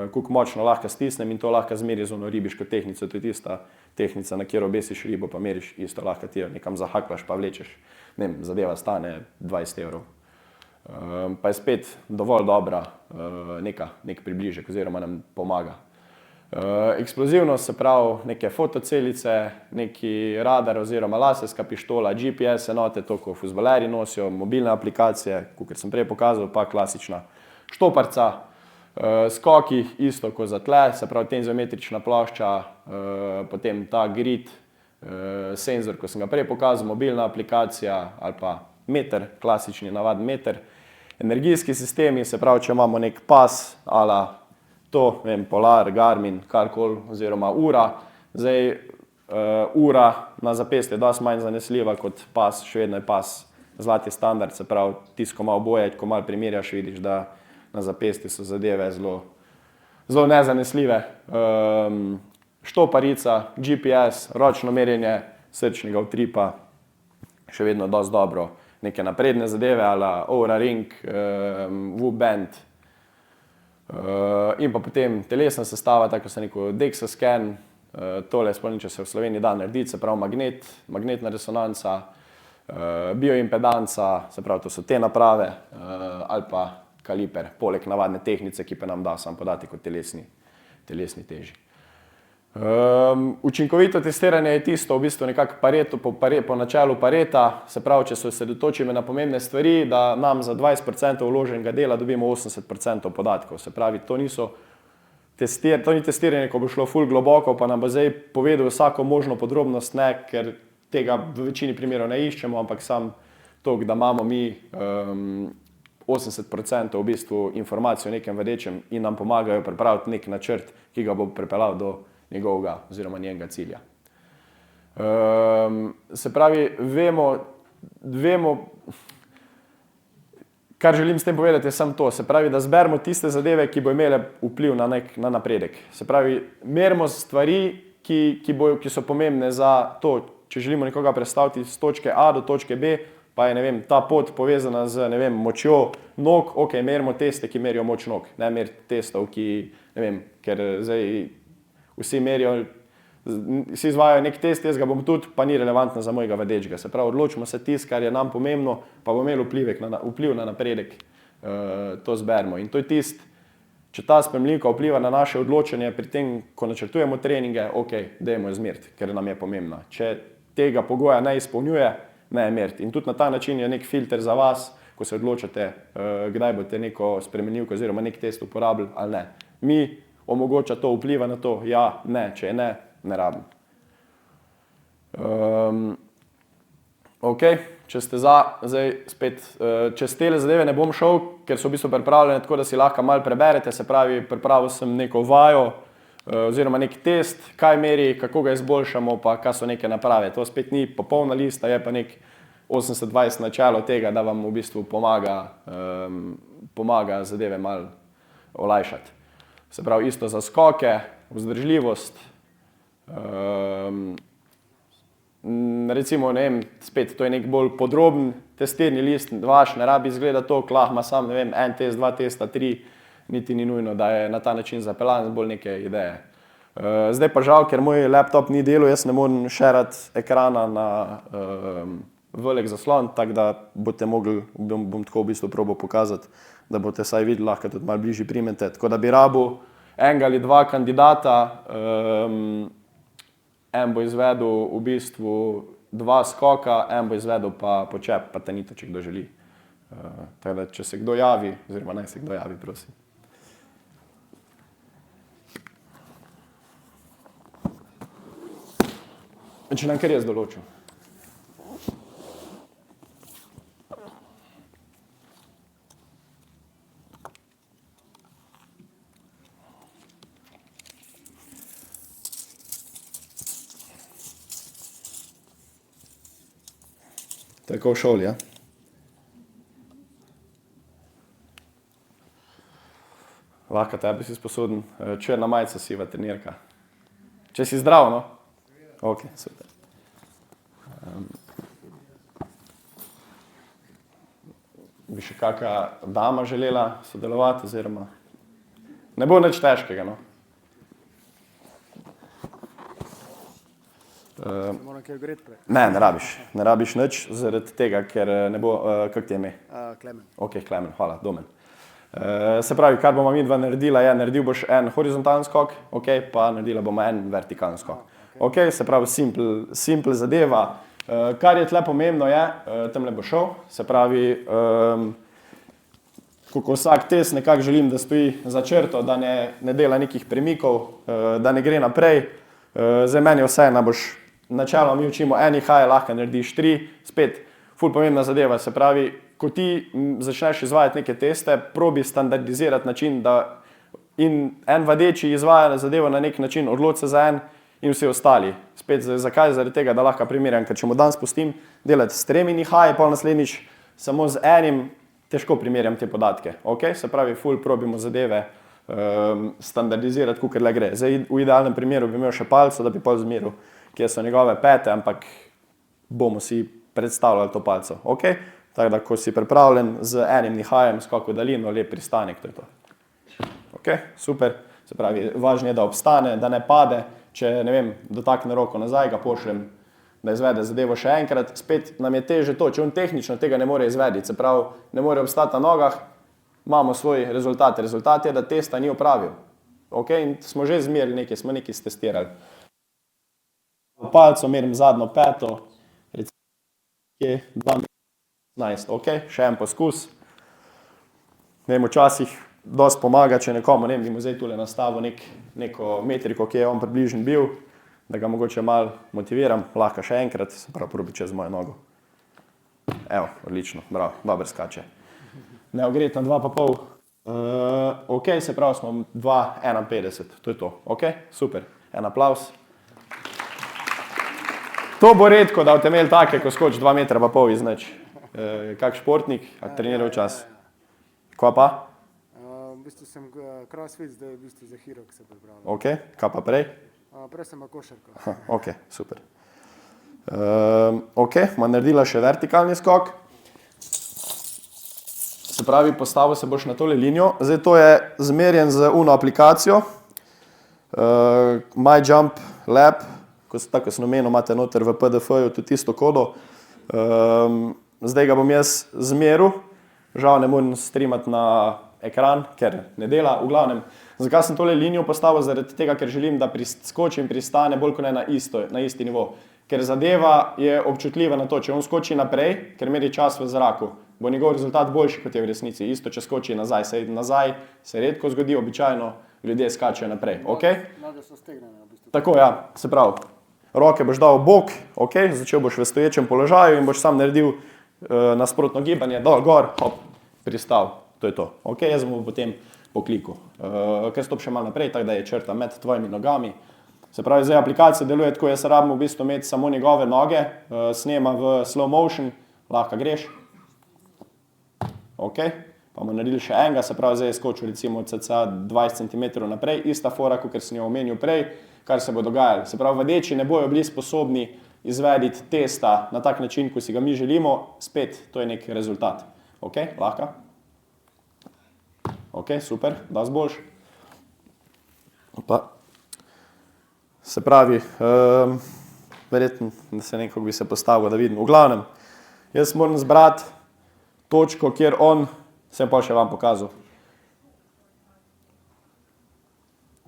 koliko močno lahko stisnem in to lahko zmeri z ono ribiško tehnico, to je tista tehnica, na kjer obesiš ribo, pa meriš isto, lahko ti jo nekam zahaklaš, pa vlečeš, ne vem, zadeva stane 20 evrov. pa je spet dovolj dobra nek približek oziroma nam pomaga. Eksplozivnost, se pravi neke fotocelice, neki radar oziroma laserska pištola, GPS enote, to, ko fuzbalerji nosijo, mobilne aplikacije, kot sem prej pokazal, pa klasična štoparca, skoki, isto kot za tle, se pravi tenziometrična plošča, potem ta grid, senzor, ko sem ga prej pokazal, mobilna aplikacija ali pa meter, klasični navaden meter, energijski sistemi, se pravi, če imamo nek pas ala to, vem, Polar, Garmin, karkoli, oziroma ura. Zdaj, ura na zapestju je dosti manj zanesljiva kot pas, še vedno je pas zlati standard, se pravi, tisto, ko malo boje, ko malo primerjaš, vidiš, da na zapestju so zadeve zelo nezanesljive. Štoparica, GPS, ročno merjenje srčnega utripa, še vedno dosti dobro. Neke napredne zadeve, ala Oura Ring, Whoop Band, in pa potem telesna sestava, tako se neko DEXA scan, tole spomnim, če se v Sloveniji da narediti, se pravi magnetna resonanca, bioimpedanca, se pravi, to so te naprave, ali pa kaliper, poleg navadne tehnice, ki pa nam da sam podatek o telesni teži. Učinkovito testiranje je tisto, v bistvu nekako po načelu Pareta, se pravi, če se osredotočimo na pomembne stvari, da nam za 20% vloženega dela dobimo 80% podatkov. Se pravi, to ni testiranje, ko bo šlo ful globoko, pa nam bo zdaj povedal vsako možno podrobnost, ne, ker tega v večini primerov ne iščemo, ampak sam to, da imamo mi 80% v bistvu informacij o nekem vedečem in nam pomagajo pripraviti nek načrt, ki ga bo pripeljal do njegovega oziroma njenega cilja. Se pravi, vemo, kar želim s tem povedati, je samo to. Se pravi, da zberemo tiste zadeve, ki bo imele vpliv na napredek. Se pravi, merimo stvari, ki so pomembne za to, če želimo nekoga prestaviti z točke A do točke B, pa je, ne vem, ta pot povezana z, ne vem, močjo nog, ok, merimo teste, ki merijo moč nog, ne meriti testov, ki, ne vem, ker zdaj vsi merijo, vsi izvajajo nek test, jaz ga bom tudi, pa ni relevantno za mojega vedečega. Se pravi, odločimo se tisto, kar je nam pomembno, pa bo imelo vpliv na napredek, to zberemo. In to je tisto, če ta spremljivka vpliva na naše odločanje pri tem, ko načrtujemo treninge, ok, dajmo jo zmeriti, ker nam je pomembna. Če tega pogoja ne izpolnjuje, ne je meriti. In tudi na ta način je nek filter za vas, ko se odločate, kdaj boste neko spremenljivko oziroma nek test uporabili ali ne. Mi omogoča to, vpliva na to, ja, ne, če je ne rabim. Ok, če ste zdaj spet, čez tele zadeve ne bom šel, ker so v bistvu pripravljene tako, da si lahko malo preberete, se pravi, pripravil sem neko vajo oziroma nek test, kaj meri, kako ga izboljšamo, pa kaj so neke naprave. To spet ni popolna lista, je pa nek 80-20 načelo tega, da vam v bistvu pomaga zadeve malo olajšati. Se pravi, isto za skoke, vzdržljivost, recimo, ne vem, spet, to je nek bolj podroben testirni list, vaš ne rabi izgleda to, lahko ima sam, ne vem, en test, dva testa, tri, niti ni nujno, da je na ta način zapeljan, bolj neke ideje. Zdaj pa žal, ker moj laptop ni delal, jaz ne morem šerati ekrana na velik zaslon, tako da boste mogli, bom tako v bistvu probal pokazati, da boste saj videli, lahko tudi malo bližje primete. Tako da bi rabil enega ali dva kandidata, en bo izvedel v bistvu dva skoka, en bo izvedel pa počep, pa tenito, če kdo želi. Tako da, če se kdo javi, oziroma naj se kdo javi, prosim. Če nam kar jaz določil. Tako v šoli, ja? Lahko tebi si sposoden. Črna majica, siva trenirka. Če si zdrav, no? Ok, super. Bi še kakšna dama želela sodelovati, oziroma? Ne bo nič težkega, no? Moram kaj greti prej. Ne rabiš nič, zaradi tega, ker ne bo, kak ti je ime? Klemen. Ok, Klemen, hvala, Domen. Se pravi, kar bomo mi dva naredila je, naredil boš en horizontalen skok, ok, pa naredila bomo en vertikalen skok. Ok, se pravi, simple zadeva. Kar je tle pomembno je, temle bo šel, se pravi, ko vsak test nekako želim, da stoji za črto, da ne dela nekih premikov, da ne gre naprej. Zdaj meni je vse, načeloma mi učimo en IHJ, lahko narediš 3, spet, ful pomembna zadeva, se pravi, ko ti začneš izvajati neke teste, probi standardizirati način, da in en vadeči izvaja zadevo na nek način, odloči se za en in vsi ostali. Spet, zakaj? Zaradi tega, da lahko primerjam, ker če mu dan spustim delati s 3 IHJ, pol naslednjič samo z enim, težko primerjam te podatke. Ok, se pravi, ful probimo zadeve standardizirati, kakor le gre. Zdaj, v idealnem primeru bi imel še palco, da bi pol zmeril, kje so njegove pete, ampak bomo si predstavljali to palco. Ok, tako da, ko si pripravljen z enim IHJ-em skok v daljino, lep pristanek, to je to. Ok, super. Se pravi, važno je, da obstane, da ne pade, če, ne vem, dotakne roko nazaj, ga pošljem, da izvede zadevo še enkrat. Spet nam je teže to, če on tehnično tega ne more izvediti, se pravi, ne more obstati na nogah, imamo svoj rezultat. Rezultat je, da testa ni opravil. Ok, in smo že zmerili nekaj, smo nekaj stestirali. Palco merim zadnjo peto, recimo 2,15, ok, še en poskus. Ne vem, včasih dosti pomaga, če nekomu, ne vem, bi mu zdaj tule nastavil neko metriko, ki je on približen bil, da ga mogoče malo motiviram, lahko še enkrat, se pravi, probi čez mojo nogo. Evo, odlično, bravo, dobro skače. Ne ogret na 2,5. Ok, se pravi, smo 2,51, to je to, ok, super, en aplaus. To bo redko, da boste imeli take, ko skoči 2,5 metra iz nič. Kak športnik, a treniral čas? Kva pa? V bistvu sem crossfit, zdaj v bistvu za hero, ki se pripravljam. Ok, kaj pa prej? Prej sem pa košarka. Ok, super. Ok, bom naredila še vertikalni skok. Se pravi, postavil se boš na tole linijo. Zdaj to je zmerjen z uno aplikacijo. My Jump Lab, tako sem omenil, imate noter v PDF-ju tudi isto kodo. Zdaj ga bom jaz zmeril. Žal ne morem streamati na ekran, ker ne dela. V glavnem, zakaj sem tole linijo postavil? Zaradi tega, ker želim, da skoči in pristane bolj kot ne na isti nivo. Ker zadeva je občutljiva na to, če on skoči naprej, ker meri čas v zraku, bo njegov rezultat boljši, kot je v resnici. Isto, če skoči nazaj. Nazaj se redko zgodi, običajno ljudje skačejo naprej. Okay? Noge so stegnjene v bistvu. Tako, ja, se pravi, roke boš dal v bok, okay? Začel boš v stoječem položaju in boš sam naredil nasprotno gibanje, dol, gor, hop, pristal. To je to. Ok, jaz bom potem poklikal. Ker stop še malo naprej, tako da je črta med tvojimi nogami. Se pravi, zdaj aplikacija deluje tako, jaz rabim v bistvu imeti samo njegove noge, snema v slow motion, lahko greš. Ok, pa bomo naredili še enega, se pravi, zdaj je skočil recimo cca 20 cm naprej, ista fora, kot sem jo omenil prej, kar se bo dogajalo. Se pravi, vadeči ne bojo bili sposobni izvediti testa na tak način, ko si ga mi želimo, spet, to je nek rezultat. Ok, lahko. Ok, super, da zboljš. Pa, se pravi, verjetno se nekako bi se postavil, da vidim. V glavnem, jaz moram zbrati točko, kjer on, sem pa še vam pokazal,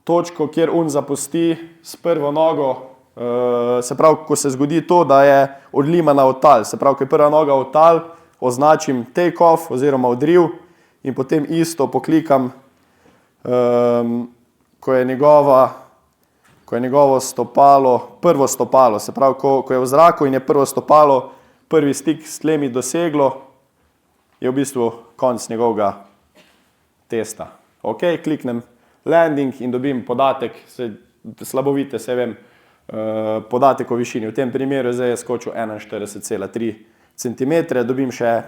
točko, kjer on zapusti s prvo nogo, se pravi, ko se zgodi to, da je odlimana od tal, se pravi, ko je prva noga od tal, označim take off oziroma odriv, in potem isto poklikam, ko je njegovo stopalo, prvo stopalo, se pravi, ko je v zraku in je prvo stopalo, prvi stik s tlemi doseglo, je v bistvu konc njegovega testa. Ok, kliknem landing in dobim podatek, slabo vidite, se vem, podatek o višini. V tem primeru zdaj je skočil 41,3 cm, dobim še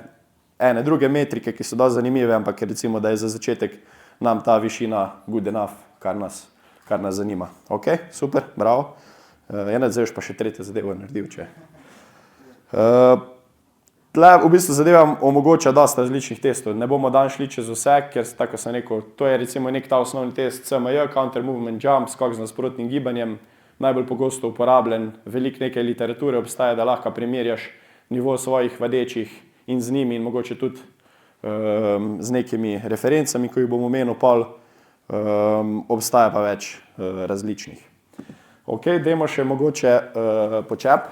ene druge metrike, ki so dosti zanimive, ampak recimo, da je za začetek nam ta višina good enough, kar nas zanima. Ok, super, bravo. Zdaj pa še tretje zadevo naredil, če. Tle v bistvu zadeva omogoča dosta različnih testov. Ne bomo dan šli čez vse, ker tako sem rekel, to je recimo nek ta osnovni test CMJ, counter movement jump, skok z nasprotnim gibanjem, najbolj pogosto uporabljen, veliko neke literature obstaja, da lahko primerjaš nivo svojih vadečih in z njimi in mogoče tudi z nekimi referencami, ko jih bom omenil pol, obstaja pa več različnih. Ok, dajmo še mogoče počep.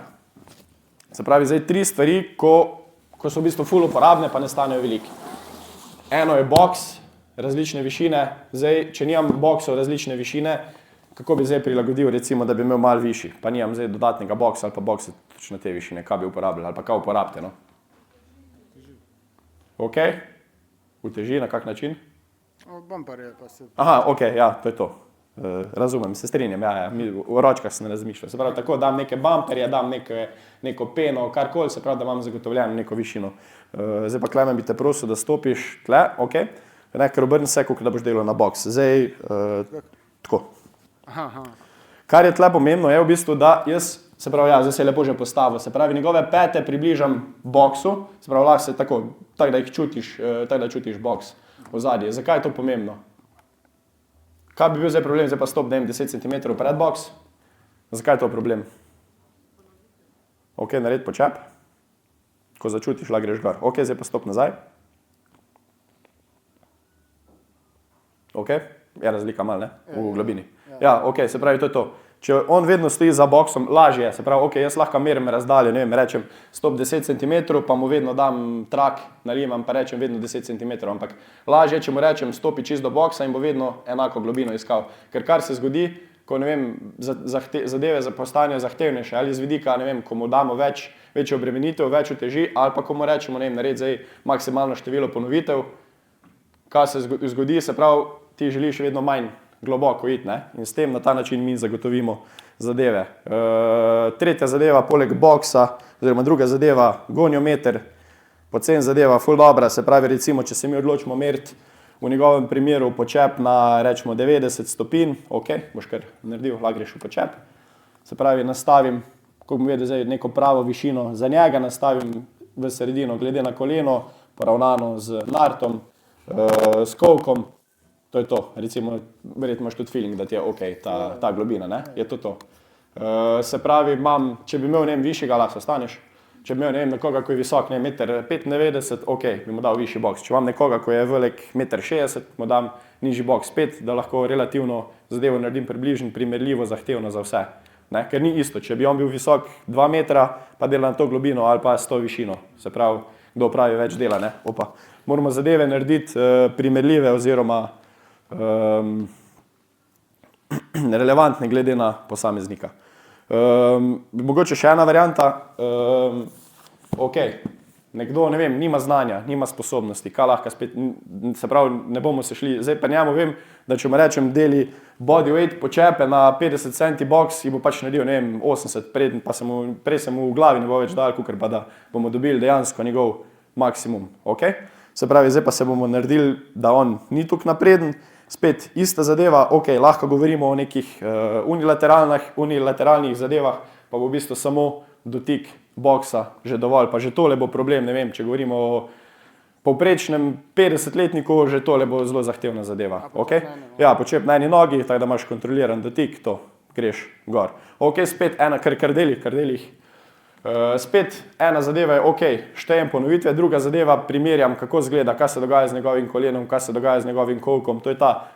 Se pravi, zdaj 3 stvari, ko so v bistvu ful uporabne, pa ne stanejo veliko. Eno je boks, različne višine. Zdaj, če nimam boksov različne višine, kako bi zdaj prilagodil, recimo, da bi imel malo višji, pa nimam zdaj dodatnega boksa ali pa boksa točno te višine, kaj bi uporabljali ali pa kaj uporabite, no? Ok, uteži, na kak način? Bumperje pa se... Aha, ok, ja, to je to. Razumem, se strinjam, ja, v ročkah se ne razmišljam. Se pravi, tako dam neke bumperje, dam neko peno, karkoli, se pravi, da imam zagotovljeno neko višino. Zdaj pa, Klemen, bi te prosil, da stopiš tle, ok, ker obrni se, koliko da boš delal na boks. Zdaj, tako. Aha. Kar je tle pomembno, je v bistvu, da jaz, se pravi, ja, zdaj se je lepo že postavil, se pravi, njegove pete približam boksu, se pravi, lahko se tako, da jih čutiš, tako da čutiš boks v zadnje. Zakaj je to pomembno? Kaj bi bil zdaj problem, zdaj pa stop, dajem 10 cm pred boks? Zakaj je to problem? Ok, naredi počep. Ko začutiš, lahko greš gor. Ok, zdaj pa stop nazaj. Ok, je razlika malo, ne? V globini. Ja, ok, se pravi, to je to. Če on vedno stoji za boksom, lažje je. Se pravi, ok, jaz lahko merim razdaljo, ne vem, rečem stop 10 cm, pa mu vedno dam trak, nalivam, pa rečem vedno 10 cm. Ampak lažje je, če mu rečem stopi čisto do boksa in bo vedno enako globino iskal. Ker kar se zgodi, ko, ne vem, zadeve postanejo zahtevnejše, ali z vidika, ne vem, ko mu damo večjo obremenitev, več uteži, ali pa ko mu rečemo, ne vem, naredi zdaj maksimalno število ponovitev, kaj se zgodi, se pravi, ti želiš vedno manj globoko iti, ne? In s tem na ta način mi zagotovimo zadeve. Tretja zadeva, poleg boksa, oziroma druga zadeva, goniometer, pocen zadeva, ful dobra, se pravi, recimo, če se mi odločimo meriti v njegovem primeru počep na, rečemo, 90 stopinj, ok, boš kar naredil, lahko greš v počep. Se pravi, nastavim, ko bom vedel zdaj neko pravo višino za njega, nastavim v sredino, glede na koleno, poravnano z nartom, s kolkom. To je to, recimo, verjetno imaš tudi feeling, da ti je ok, ta globina, ne? Je to. Se pravi, če bi imel, ne vem, višjega, lahko ostaneš. Če bi imel, ne vem, nekoga, ko je visok, ne, 1,95 m, ok, bi mu dal višji boks. Če imam nekoga, ko je velik 1,60 m, mu dam nižji boks, spet, da lahko relativno zadevo naredim približno, primerljivo, zahtevno za vse. Ne? Ker ni isto, če bi on bil visok 2 metra, pa dela na to globino ali pa 100 višino. Se pravi, kdo pravi več dela, ne? Opa. Moramo zadeve narediti primerljive oziroma relevantne glede na posameznika. Mogoče še ena varianta, ok, nekdo, ne vem, nima znanja, nima sposobnosti, kaj lahko spet, se pravi, ne bomo se šli, zdaj pa njemu vem, da če mu rečem, deli bodyweight počepe na 50 cm box, ji bo pač naredil, ne vem, 80, prej se mu v glavi ne bo več dal, kukor pa da bomo dobili dejansko njegov maksimum, ok? Se pravi, zdaj pa se bomo naredili, da on ni tukaj napreden. Spet ista zadeva, ok, lahko govorimo o nekih unilateralnih zadevah, pa bo v bistvu samo dotik boksa že dovolj, pa že tole bo problem, ne vem, če govorimo o povprečnem 50-letniku, že tole bo zelo zahtevna zadeva, ok? Ja, počep na eni nogi, tako da imaš kontroliran dotik, to, greš gor. Ok, spet ena, kardelih. Spet ena zadeva je, ok, štejem ponovitve, druga zadeva primerjam, kako izgleda, kaj se dogaja z njegovim kolenom, kaj se dogaja z njegovim kolkom, to je ta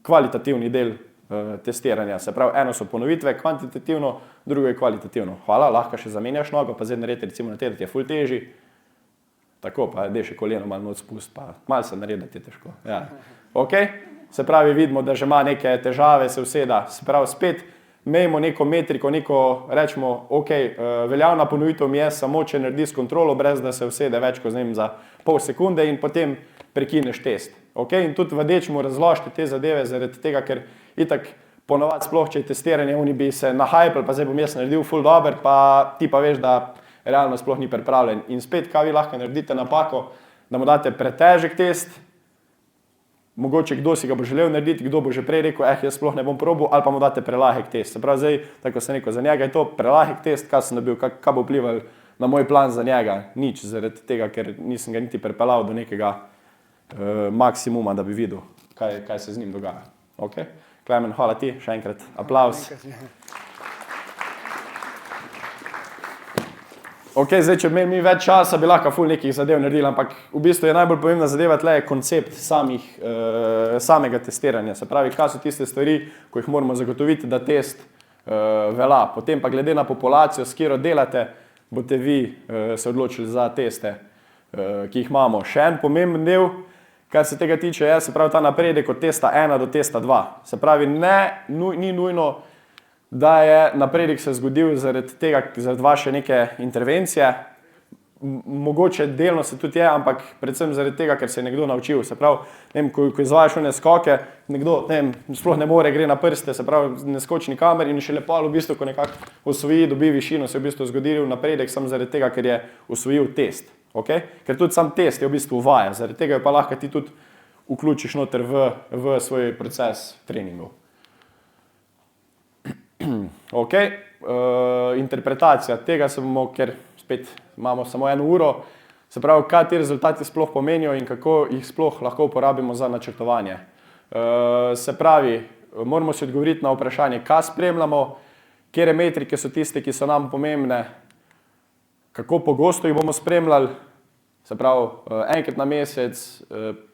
kvalitativni del testiranja. Se pravi, eno so ponovitve kvantitativno, drugo je kvalitativno. Hvala, lahko še zamenjaš nogo, pa zdaj naredi recimo na te, da ti je ful teži, tako pa dej še koleno malo noč spust, pa malo se naredi, da ti je težko. Ja. Ok, se pravi, vidimo, da že ima neke težave, se useda, se pravi, spet imejmo neko metriko, rečemo, ok, veljavna ponovitev mi je samo, če naredi s kontrolo, brez da se usede več kot za pol sekunde in potem prekineš test. Ok, in tudi vadečemu razložite te zadeve zaradi tega, ker itak ponovadi sploh, če je testiranje, oni bi se nahajpali, pa zdaj bom jaz naredil ful dober, pa ti pa veš, da realno sploh ni pripravljen. In spet, kaj vi lahko naredite napako, da mu date pretežek test, mogoče kdo si ga bo želel narediti, kdo bo že prej rekel, jaz sploh ne bom probal, ali pa mu date prelahek test. Se pravi, zdaj, tako sem rekel, za njega je to prelahek test, kaj sem dobil, kaj bo vplival na moj plan za njega, nič, zaradi tega, ker nisem ga niti pripeljal do nekega maksimuma, da bi videl, kaj se z njim dogaja. Ok? Klemen, hvala ti, še enkrat aplavz. Ok, zdaj, če bi imeli mi več časa, bi lahko ful nekih zadev naredili, ampak v bistvu je najbolj pomembna zadeva tle je koncept samega testiranja. Se pravi, kaj so tiste stvari, ko jih moramo zagotoviti, da test velja. Potem pa glede na populacijo, s katero delate, boste vi se odločili za teste, ki jih imamo. Še en pomemben del, kar se tega tiče, je se pravi ta napredek od testa 1 do testa 2. Se pravi, ni nujno, da je napredek se zgodil zaradi tega, zaradi vaše neke intervencije. Mogoče delno se tudi je, ampak predvsem zaradi tega, ker se je nekdo naučil. Se pravi, ko izvajaš one skoke, nekdo sploh ne more, gre na prste, se pravi, ne skoči nikamer in šele pol v bistvu, ko nekako osvoji, dobi višino, se je v bistvu zgodil napredek samo zaradi tega, ker je osvojil test. Okay? Ker tudi sam test je v bistvu vaja, zaradi tega pa lahko ti tudi vključiš noter v svoj proces treningov. Ok, interpretacija tega se bomo, ker spet imamo samo 1 uro, se pravi, kaj ti rezultati sploh pomenijo in kako jih sploh lahko uporabimo za načrtovanje. Se pravi, moramo si odgovoriti na vprašanje, kaj spremljamo, katere metrike so tiste, ki so nam pomembne, kako pogosto jih bomo spremljali, se pravi, enkrat na mesec,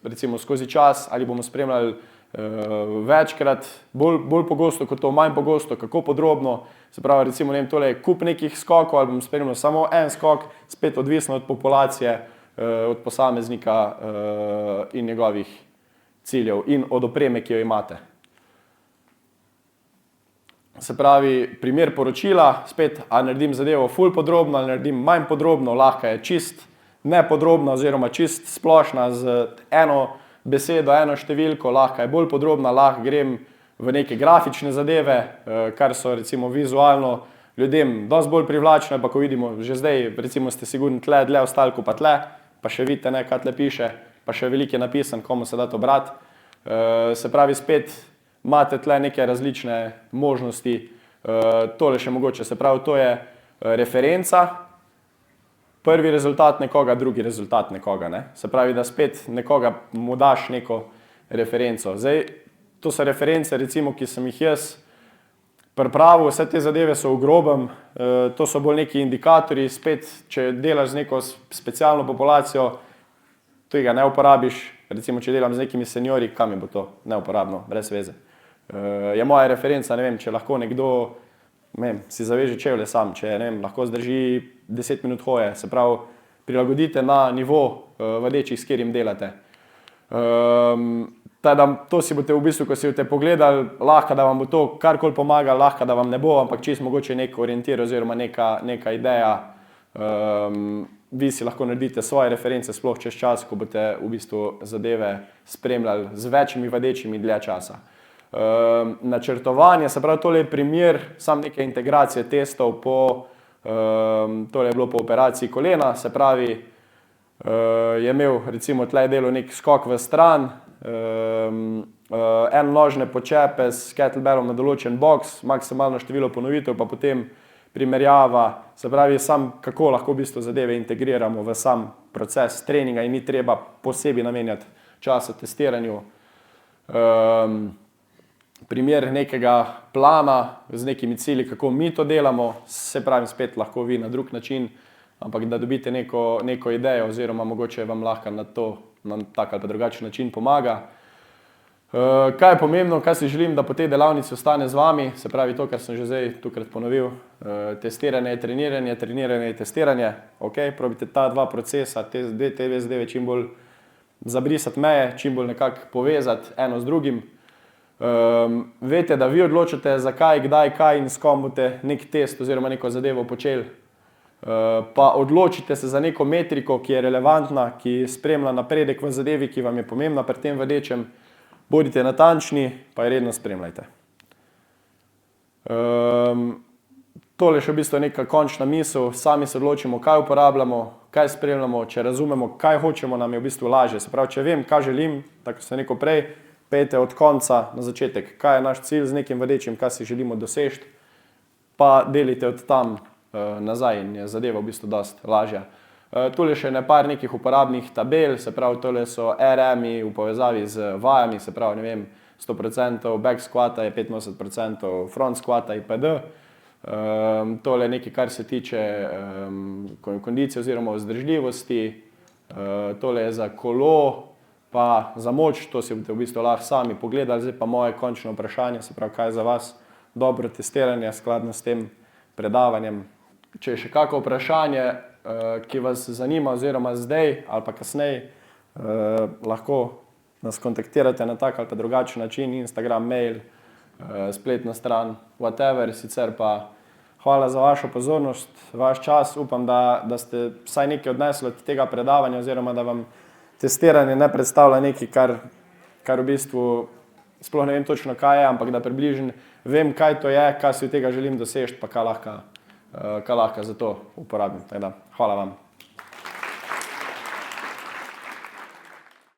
recimo skozi čas, ali bomo spremljali večkrat, bolj pogosto kot to, manj pogosto, kako podrobno, se pravi, recimo, tole je kup nekih skokov, ali bom spremljal samo en skok, spet odvisno od populacije, od posameznika in njegovih ciljev in od opreme, ki jo imate. Se pravi, primer poročila, spet, ali naredim zadevo ful podrobno, ali naredim manj podrobno, lahko je čist nepodrobna oziroma čist splošna z eno besedo, eno številko, lahko je bolj podrobna, lahko grem v neke grafične zadeve, kar so recimo vizualno ljudem dosti bolj privlačne, pa ko vidimo že zdaj, recimo ste sigurno dlje ostali kot pa tle, pa še vidite, kaj tle piše, pa še veliko je napisan, komu se da to brati. Se pravi, spet imate tle neke različne možnosti, tole še mogoče, se pravi, to je referenca, prvi rezultat nekoga, drugi rezultat nekoga, ne? Se pravi, da spet nekoga mu daš neko referenco. Zdaj, to so reference, recimo, ki sem jih jaz pripravil, vse te zadeve so v grobem, to so bolj neki indikatorji, spet, če delaš z neko specialno populacijo, tega ne uporabiš, recimo, če delam z nekimi seniori, kam je bo to neuporabno, brez veze. Je moja referenca, ne vem, če lahko nekdo si zaveže čevlje sam, če lahko zdrži 10 minut hoje, se pravi, prilagodite na nivo vadečih, s katerim delate. To si boste v bistvu, ko si boste pogledali, lahko da vam bo to karkoli pomaga, lahko da vam ne bo, ampak čisto mogoče nek orientir oziroma neka ideja. Vi si lahko naredite svoje reference, sploh čez čas, ko boste v bistvu zadeve spremljali z večjimi vadečimi dlje časa. Načrtovanje, se pravi, tole je primer sam neke integracije testov tole je bilo po operaciji kolena, se pravi, je imel recimo tle delo nek skok v stran, enonožne počepe s kettlebellom na določen boks, maksimalno število ponovitev, pa potem primerjava, se pravi, sam kako lahko v bistvu zadeve integriramo v sam proces treninga in ni treba posebej namenjati časa testiranju. Primer nekega plana z nekimi cilji, kako mi to delamo, se pravi, spet lahko vi na drug način, ampak da dobite neko idejo oziroma mogoče vam lahko na tak ali pa drugačen način pomaga. Kaj je pomembno, kaj si želim, da po tej delavnici ostane z vami, se pravi to, kar sem že zdaj tukrat ponovil, testiranje je treniranje, treniranje je testiranje, probite ta dva procesa, te dve zadeve čim bolj zabrisati meje, čim bolj nekako povezati eno z drugim. Vete, da vi odločite, zakaj, kdaj, kaj in s kom boste nek test oziroma neko zadevo počeli. Pa odločite se za neko metriko, ki je relevantna, ki spremlja napredek v zadevi, ki vam je pomembna pri tem vadečem. Bodite natančni, pa je redno spremljajte. Tole še v bistvu neka končna misel, sami se odločimo, kaj uporabljamo, kaj spremljamo, če razumemo, kaj hočemo, nam je v bistvu lažje. Se pravi, če vem, kaj želim, tako sem rekel prej, pejte od konca na začetek, kaj je naš cilj z nekim vadečim, kaj si želimo doseči, pa delite od tam nazaj in je zadeva v bistvu dosti lažja. Tule še par nekih uporabnih tabel, se pravi, tole so RM-i v povezavi z vajami, se pravi, 100% back squata je 85%, front squata je PD. Tole je nekaj, kar se tiče kondicije oziroma vzdržljivosti. Tole je za kolo, pa za moč, to si boste v bistvu lahko sami pogledali. Zdaj pa moje končno vprašanje, se pravi, kaj je za vas dobro testiranje skladno s tem predavanjem. Če je še kako vprašanje, ki vas zanima oziroma zdaj ali pa kasneje, lahko nas kontaktirate na tak ali pa drugačen način, Instagram, mail, spletna stran, whatever. Sicer pa hvala za vašo pozornost, vaš čas. Upam, da ste vsaj nekaj odnesli od tega predavanja oziroma da vam testiranje ne predstavlja nekaj, kar v bistvu sploh ne vem točno kaj je, ampak da približno vem, kaj to je, kaj si od tega želim doseči, pa kaj lahko za to uporabim. Hvala vam.